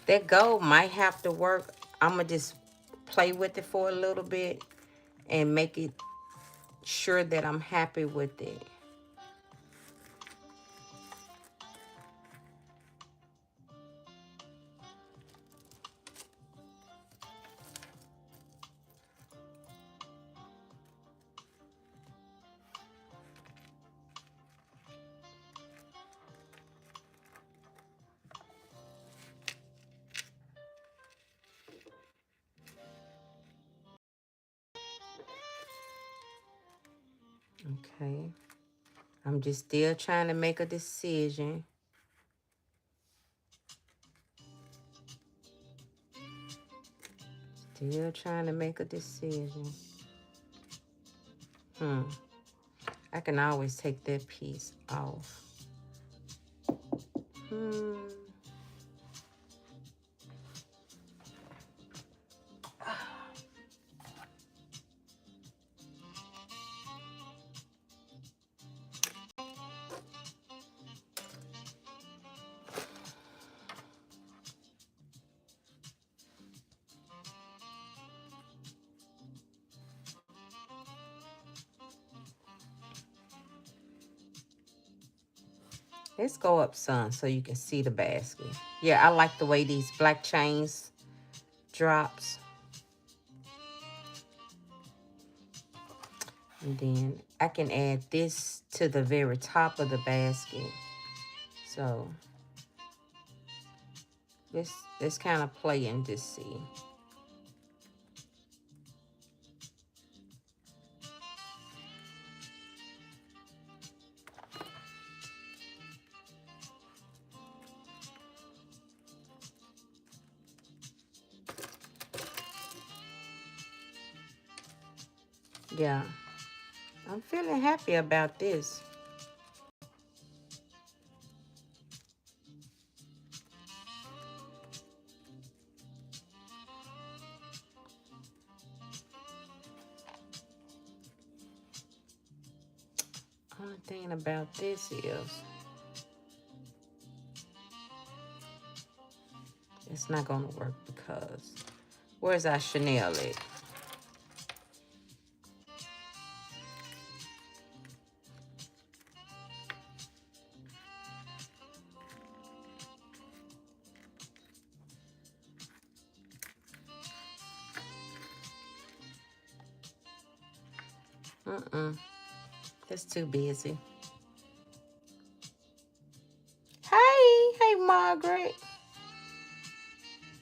That gold might have to work. I'm going to just play with it for a little bit and make it sure that I'm happy with it. Okay. I'm just still trying to make a decision. Still trying to make a decision. I can always take that piece off. Let's go up some so you can see the basket. Yeah, I like the way these black chains drops. And then I can add this to the very top of the basket. So let's kind of play and just see. Yeah, I'm feeling happy about this. Only thing about this is it's not gonna work because where's our Chanel at? That's too busy. Hey, Margaret.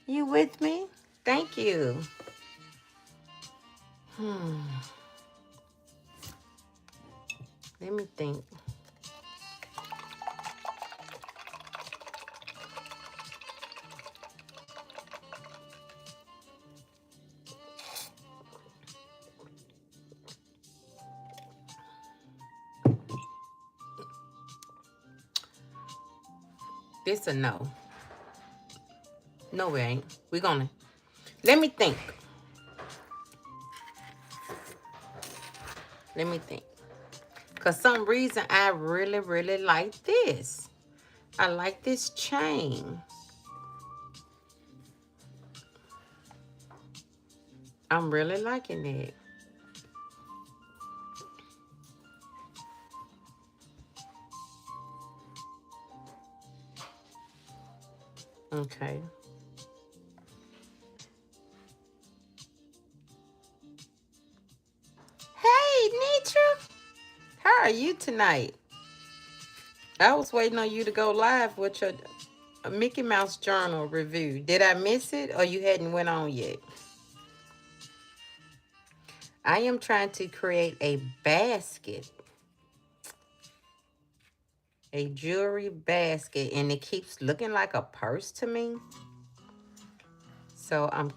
You with me? Thank you. Let me think. This a no. No, we ain't. We're gonna. Let me think. Let me think. Because some reason I really, really like this. I like this chain. I'm really liking it. Okay. Hey, Nitra. How are you tonight? I was waiting on you to go live with your... A Mickey Mouse Journal review. Did I miss it or you hadn't went on yet? I am trying to create a basket, a jewelry basket, and it keeps looking like a purse to me. So I'm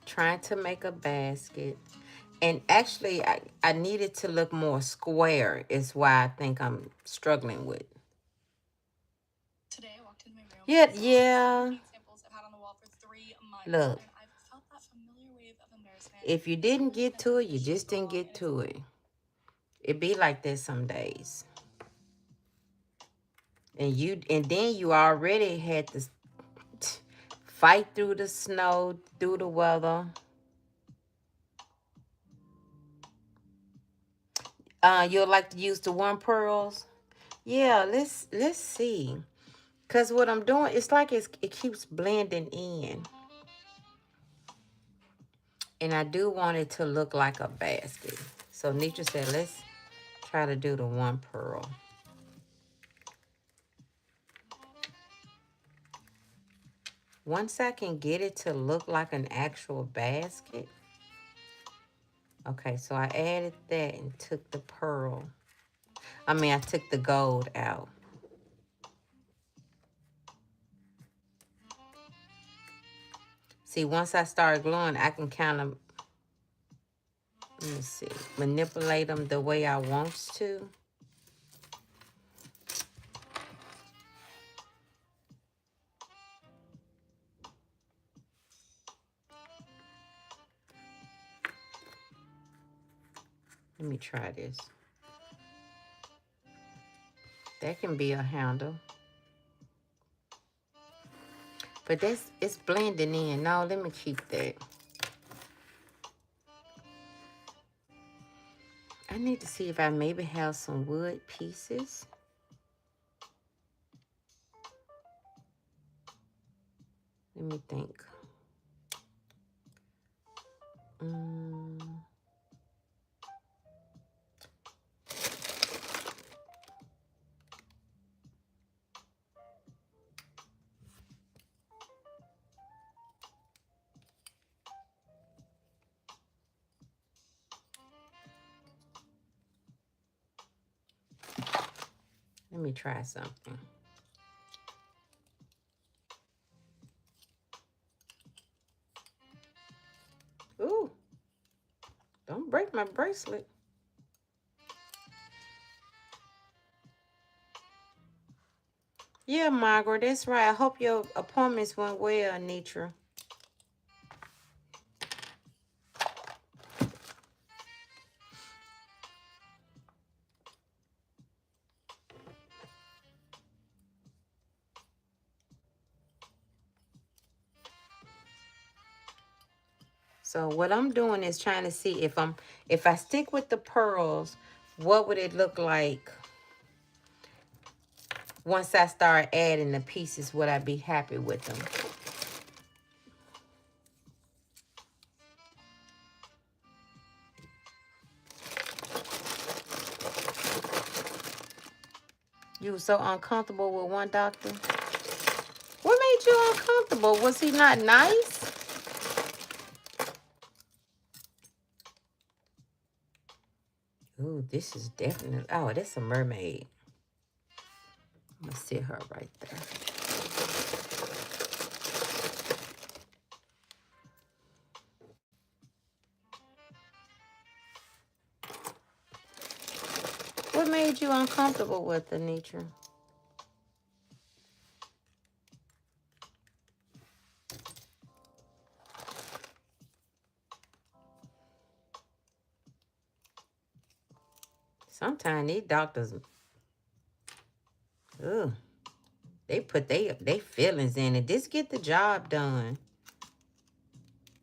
trying to make a basket. And actually, I need it to look more square is why I think I'm struggling with. Today I walked into my room. Yeah. Samples I've had on the wall for 3 months. Look. And I've felt that familiar wave of embarrassment. If you didn't get to it, you just didn't get to it. It be like this some days. And then you already had to fight through the snow, through the weather. You'll like to use the one pearls? Yeah, let's see. Cause what I'm doing, it's like it keeps blending in. And I do want it to look like a basket. So Nitra said, let's try to do the one pearl. Once I can get it to look like an actual basket. Okay, so I added that and took the pearl. I took the gold out. See, once I start glowing, I can kind of, let me see, manipulate them the way I want to. Let me try this. That can be a handle. But it's blending in. No, let me keep that. I need to see if I maybe have some wood pieces. Let me think. Let me try something. Ooh, don't break my bracelet. Yeah, Margaret, that's right. I hope your appointments went well, Anitra. So what I'm doing is trying to see if I stick with the pearls, what would it look like once I start adding the pieces? Would I be happy with them? You were so uncomfortable with one doctor? What made you uncomfortable? Was he not nice? Ooh, this is definitely, oh, that's a mermaid. I'm gonna sit her right there. What made you uncomfortable with Anitra? Sometimes these doctors, ugh, they put they feelings in it. Just get the job done.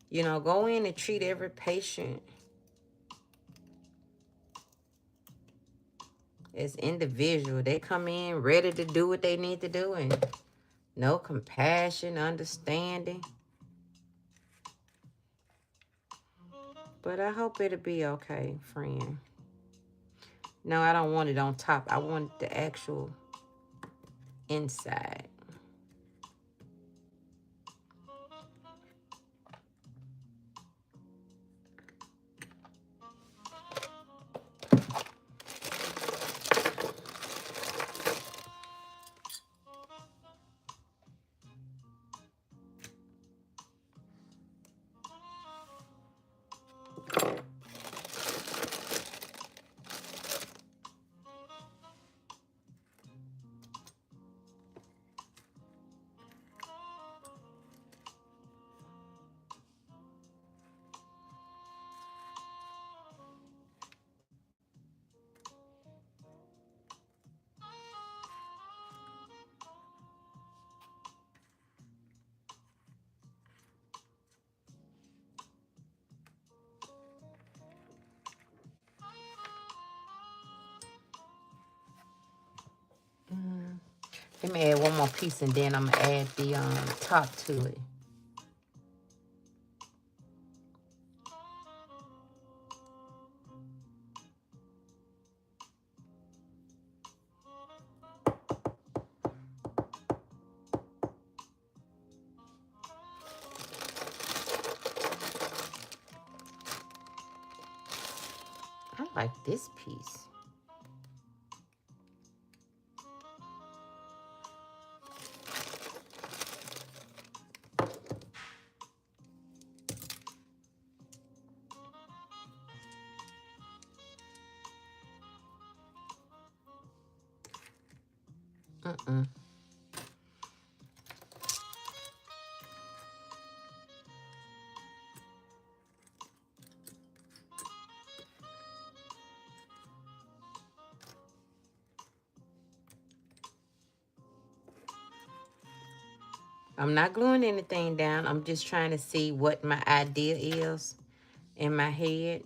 You know, go in and treat every patient as individual. They come in ready to do what they need to do and no compassion, understanding. But I hope it'll be okay, friend. No, I don't want it on top. I want the actual inside. Let me add one more piece and then I'm gonna add the top to it. I like this piece. I'm not gluing anything down. I'm just trying to see what my idea is in my head.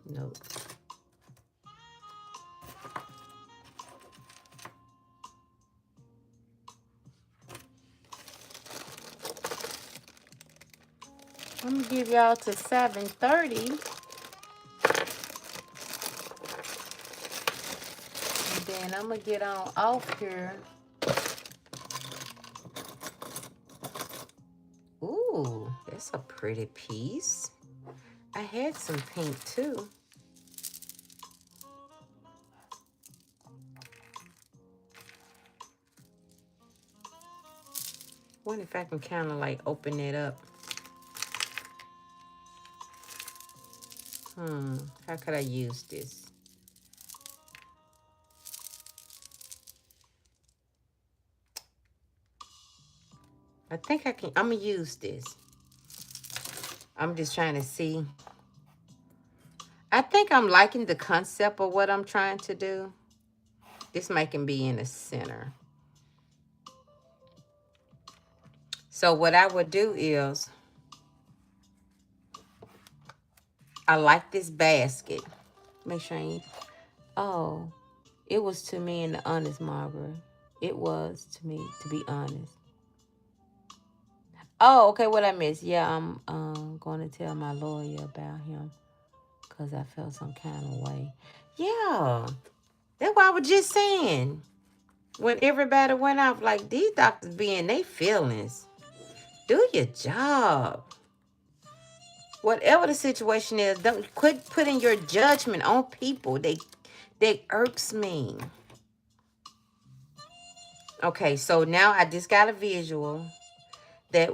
Nope. I'm gonna give y'all to 7:30. And then I'm gonna get on off here. Ooh, that's a pretty piece. I had some pink too. Wonder if I can kind of like open it up. How could I use this? I think I can. I'm gonna use this. I'm just trying to see. I think I'm liking the concept of what I'm trying to do. This might can be in the center. So what I would do is, I like this basket. Make sure I ain't. Oh, it was to me in the honest, Margaret. It was to me, to be honest. Oh, okay, what I missed. Yeah, I'm going to tell my lawyer about him because I felt some kind of way. Yeah, that's what I was just saying. When everybody went off, like, these doctors be in their feelings. Do your job. Whatever the situation is, don't quit putting your judgment on people. They irks me. Okay, so now I just got a visual that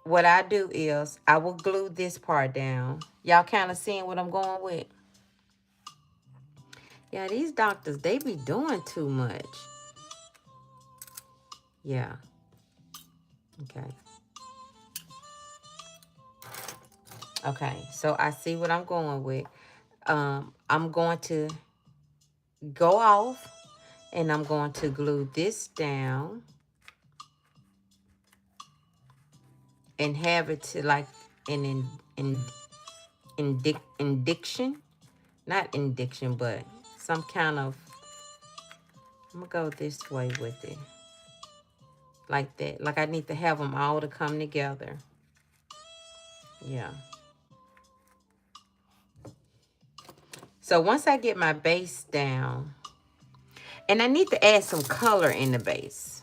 what I do is I will glue this part down. Y'all kind of seeing what I'm going with? Yeah, these doctors, they be doing too much. Yeah. Okay. Okay, so I see what I'm going with. I'm going to go off and I'm going to glue this down and have it to like an indiction, not indiction, but some kind of, I'm gonna go this way with it, like that. Like I need to have them all to come together. Yeah. So once I get my base down, and I need to add some color in the base.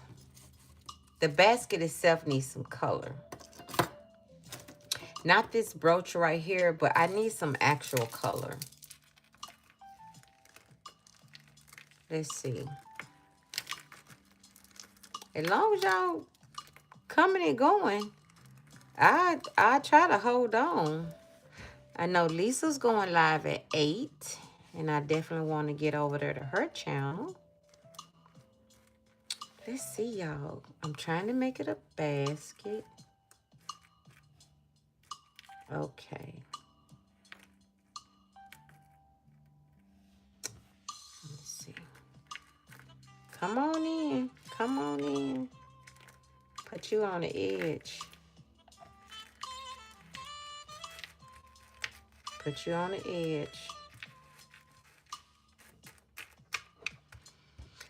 The basket itself needs some color. Not this brooch right here, but I need some actual color. Let's see. As long as y'all coming and going, I try to hold on. I know Lisa's going live at 8, and I definitely want to get over there to her channel. Let's see, y'all. I'm trying to make it a basket. Okay. Let's see. Come on in. Come on in. Put you on the edge. Put you on the edge.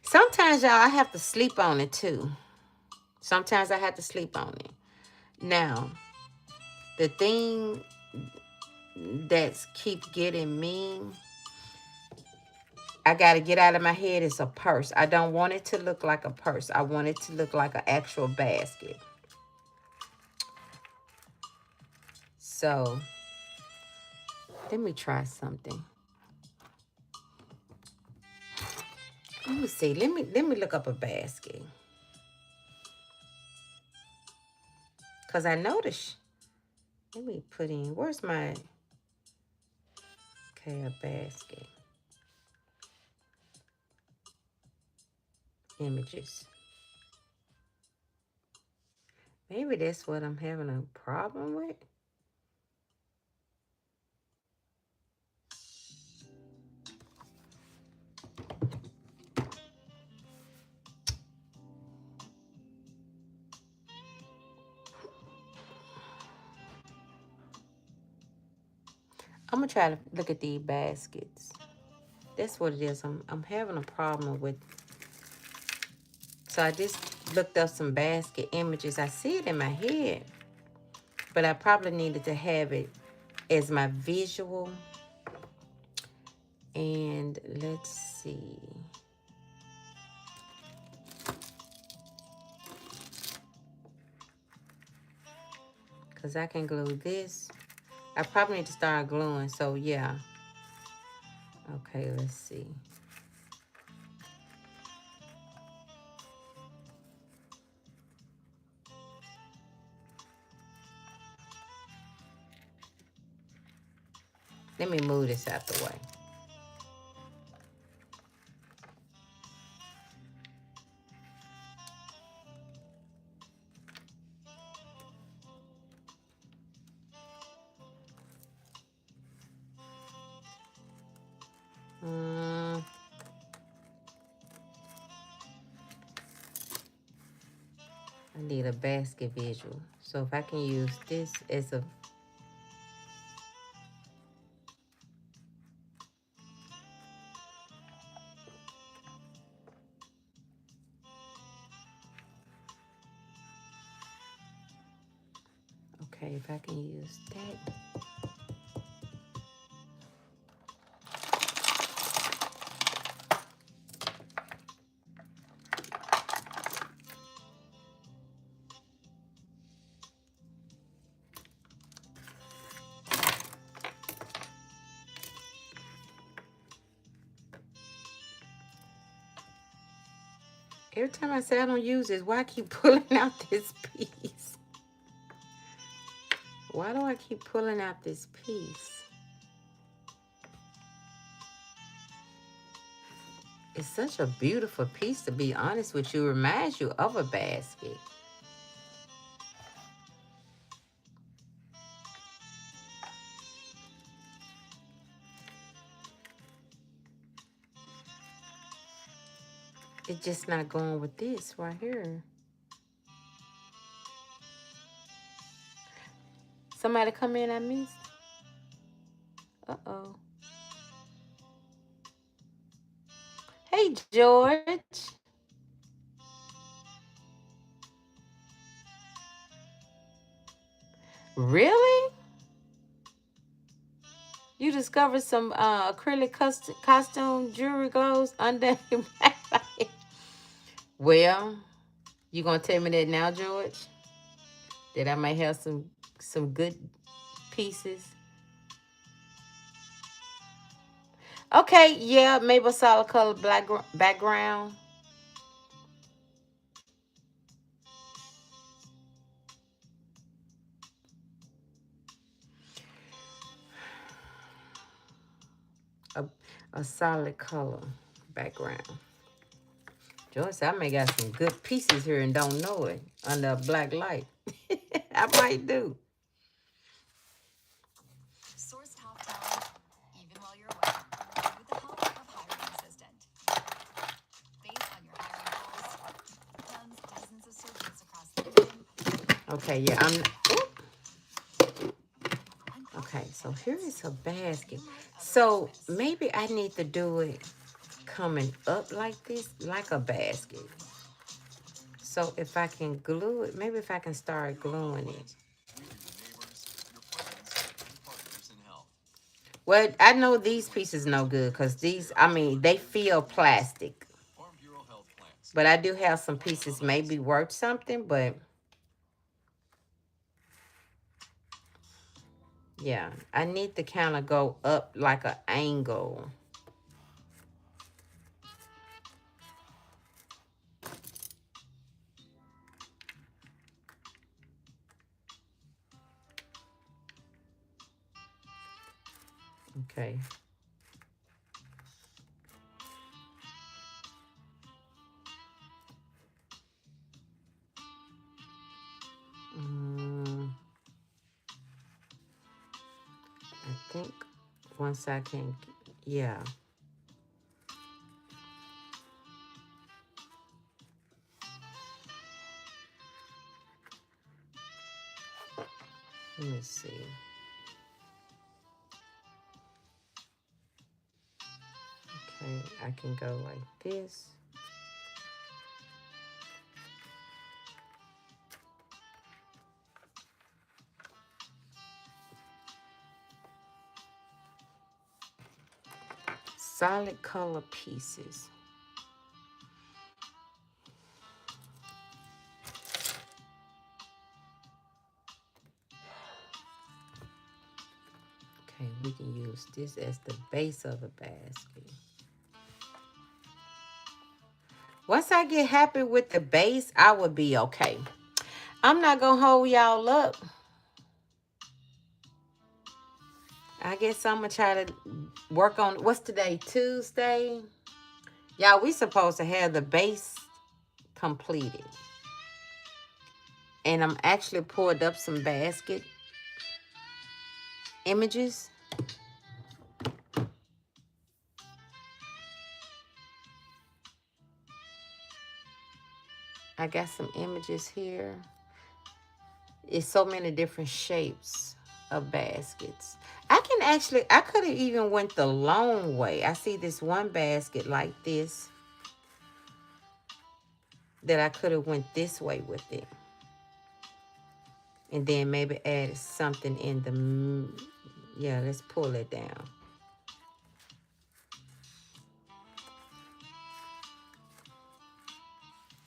Sometimes, y'all, I have to sleep on it, too. Sometimes I have to sleep on it. Now, the thing that's keep getting me, I got to get out of my head, is a purse. I don't want it to look like a purse. I want it to look like an actual basket. So, let me try something. Let me see. Let me look up a basket. Because I noticed. Let me put in. Where's my... Okay, a basket. Images. Maybe that's what I'm having a problem with. I'm going to try to look at these baskets. That's what it is. I'm having a problem with. So I just looked up some basket images. I see it in my head, but I probably needed to have it as my visual. And let's see. Because I can glue this. I probably need to start gluing. So yeah. Okay, let's see. Let me move this out the way. I need a basket visual. So if I can use this as a... Okay, if I can use that. Every time I say I don't use this, why I keep pulling out this piece? Why do I keep pulling out this piece? It's such a beautiful piece, to be honest with you. It reminds you of a basket. It's just not going with this right here. Somebody come in, I missed. Uh-oh. Hey, George. Really? You discovered some acrylic costume jewelry goes under your backlight. Well, you gonna tell me that now, George? That I might have some good pieces. Okay, yeah, maybe a solid color black background. A, a solid color background. George said, I may got some good pieces here and don't know it under a black light. I might do. Source top talent, even while you're away, with the help of Hiring Assistant. Based on your hiring goals, runs dozens of searches across LinkedIn. Okay, yeah, I'm. Okay, so here is a basket. So maybe I need to do it coming up like this, like a basket. So if I can glue it, maybe if I can start gluing it. Well, I know these pieces no good because these, I mean, they feel plastic. But I do have some pieces maybe worth something, but yeah, I need to kind of go up like an angle. Okay. Mm, I think once I can, yeah. Let me see. Okay, I can go like this. Solid color pieces. Okay, we can use this as the base of the basket. Once I get happy with the base, I will be okay. I'm not going to hold y'all up. I guess I'm going to try to work on, what's today, Tuesday? Y'all, we supposed to have the base completed. And I'm actually pulled up some basket images. I got some images here. It's so many different shapes of baskets. I could have even went the long way. I see this one basket like this that I could have went this way with it. And then maybe added something in the, yeah, let's pull it down.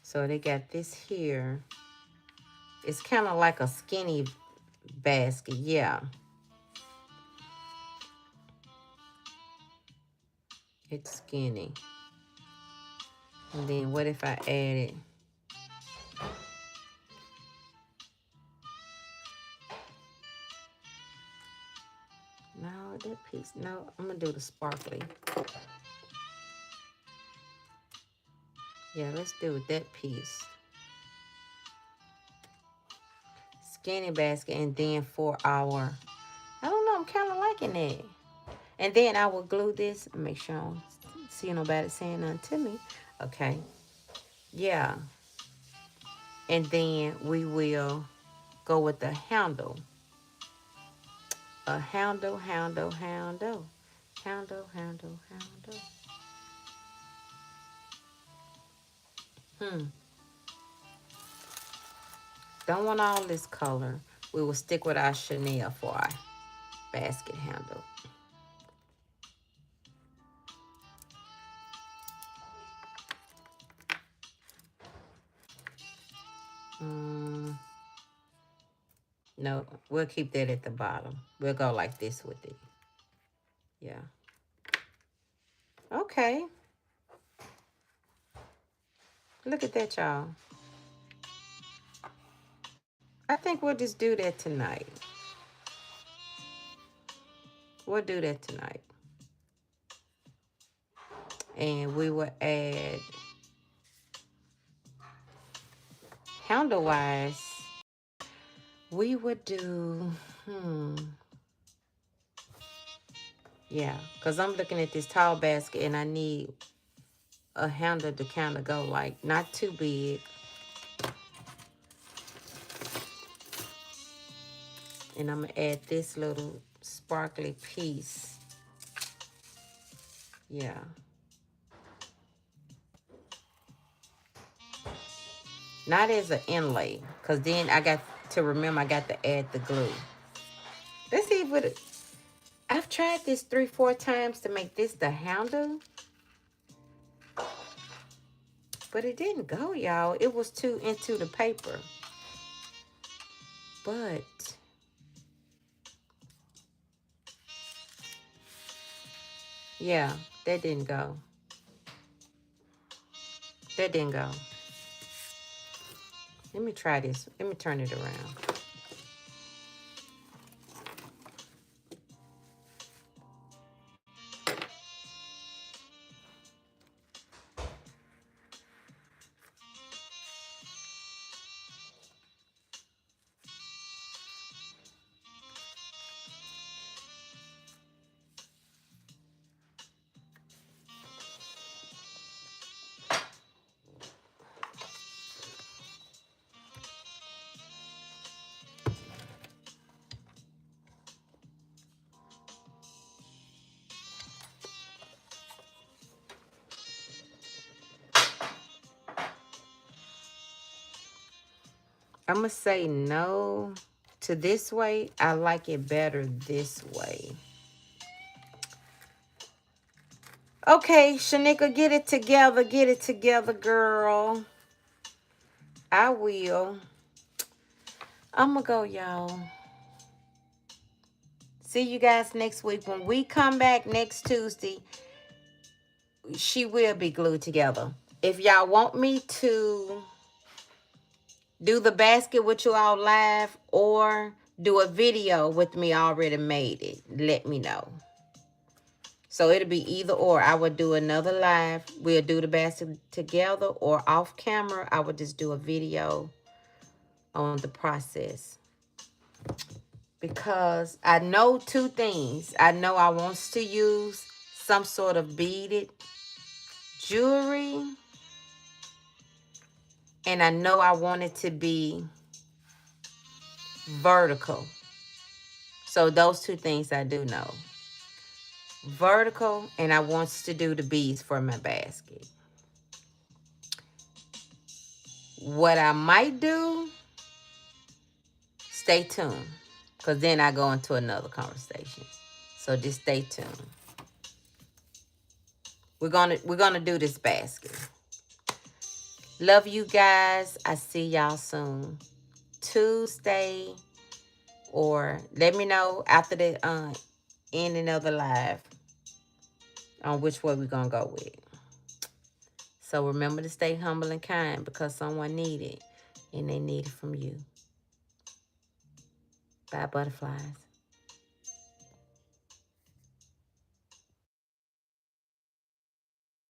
So they got this here. It's kind of like a skinny basket, yeah. It's skinny. And then what if I added, no, that piece, no, I'm gonna do the sparkly. Yeah, let's do that piece. Skinny basket, and then for our, I don't know, I'm kind of liking that. And then I will glue this, make sure I don't see nobody saying nothing to me. Okay, yeah. And then we will go with the handle. A handle, handle, handle. Handle, handle, handle. Don't want all this color. We will stick with our Chanel for our basket handle. No, we'll keep that at the bottom. We'll go like this with it. Yeah. Okay. Look at that, y'all. I think we'll just do that tonight. We'll do that tonight. And we will add handle-wise. We would do, yeah, because I'm looking at this tall basket and I need a handle to kind of go like, not too big. And I'm going to add this little sparkly piece. Yeah. Not as an inlay, because then I got to remember I got to add the glue. Let's see if it... I've tried this 3-4 times to make this the handle. But it didn't go, y'all. It was too into the paper. But... yeah, that didn't go. That didn't go. Let me try this. Let me turn it around. I'm going to say no to this way. I like it better this way. Okay, Sheneka, get it together. Get it together, girl. I will. I'm going to go, y'all. See you guys next week. When we come back next Tuesday, she will be glued together. If y'all want me to do the basket with you all live or do a video with me already made it, let me know. So it'll be either or. I would do another live. We'll do the basket together, or off camera, I would just do a video on the process. Because I know two things. I know I want to use some sort of beaded jewelry. And I know I want it to be vertical. So those two things I do know. Vertical, and I want to do the beads for my basket. What I might do, stay tuned. Because then I go into another conversation. So just stay tuned. We're gonna do this basket. Love you guys. I see y'all soon. Tuesday, or let me know after the ending of the live on which way we're gonna go with. So remember to stay humble and kind, because someone need it, and they need it from you. Bye, butterflies.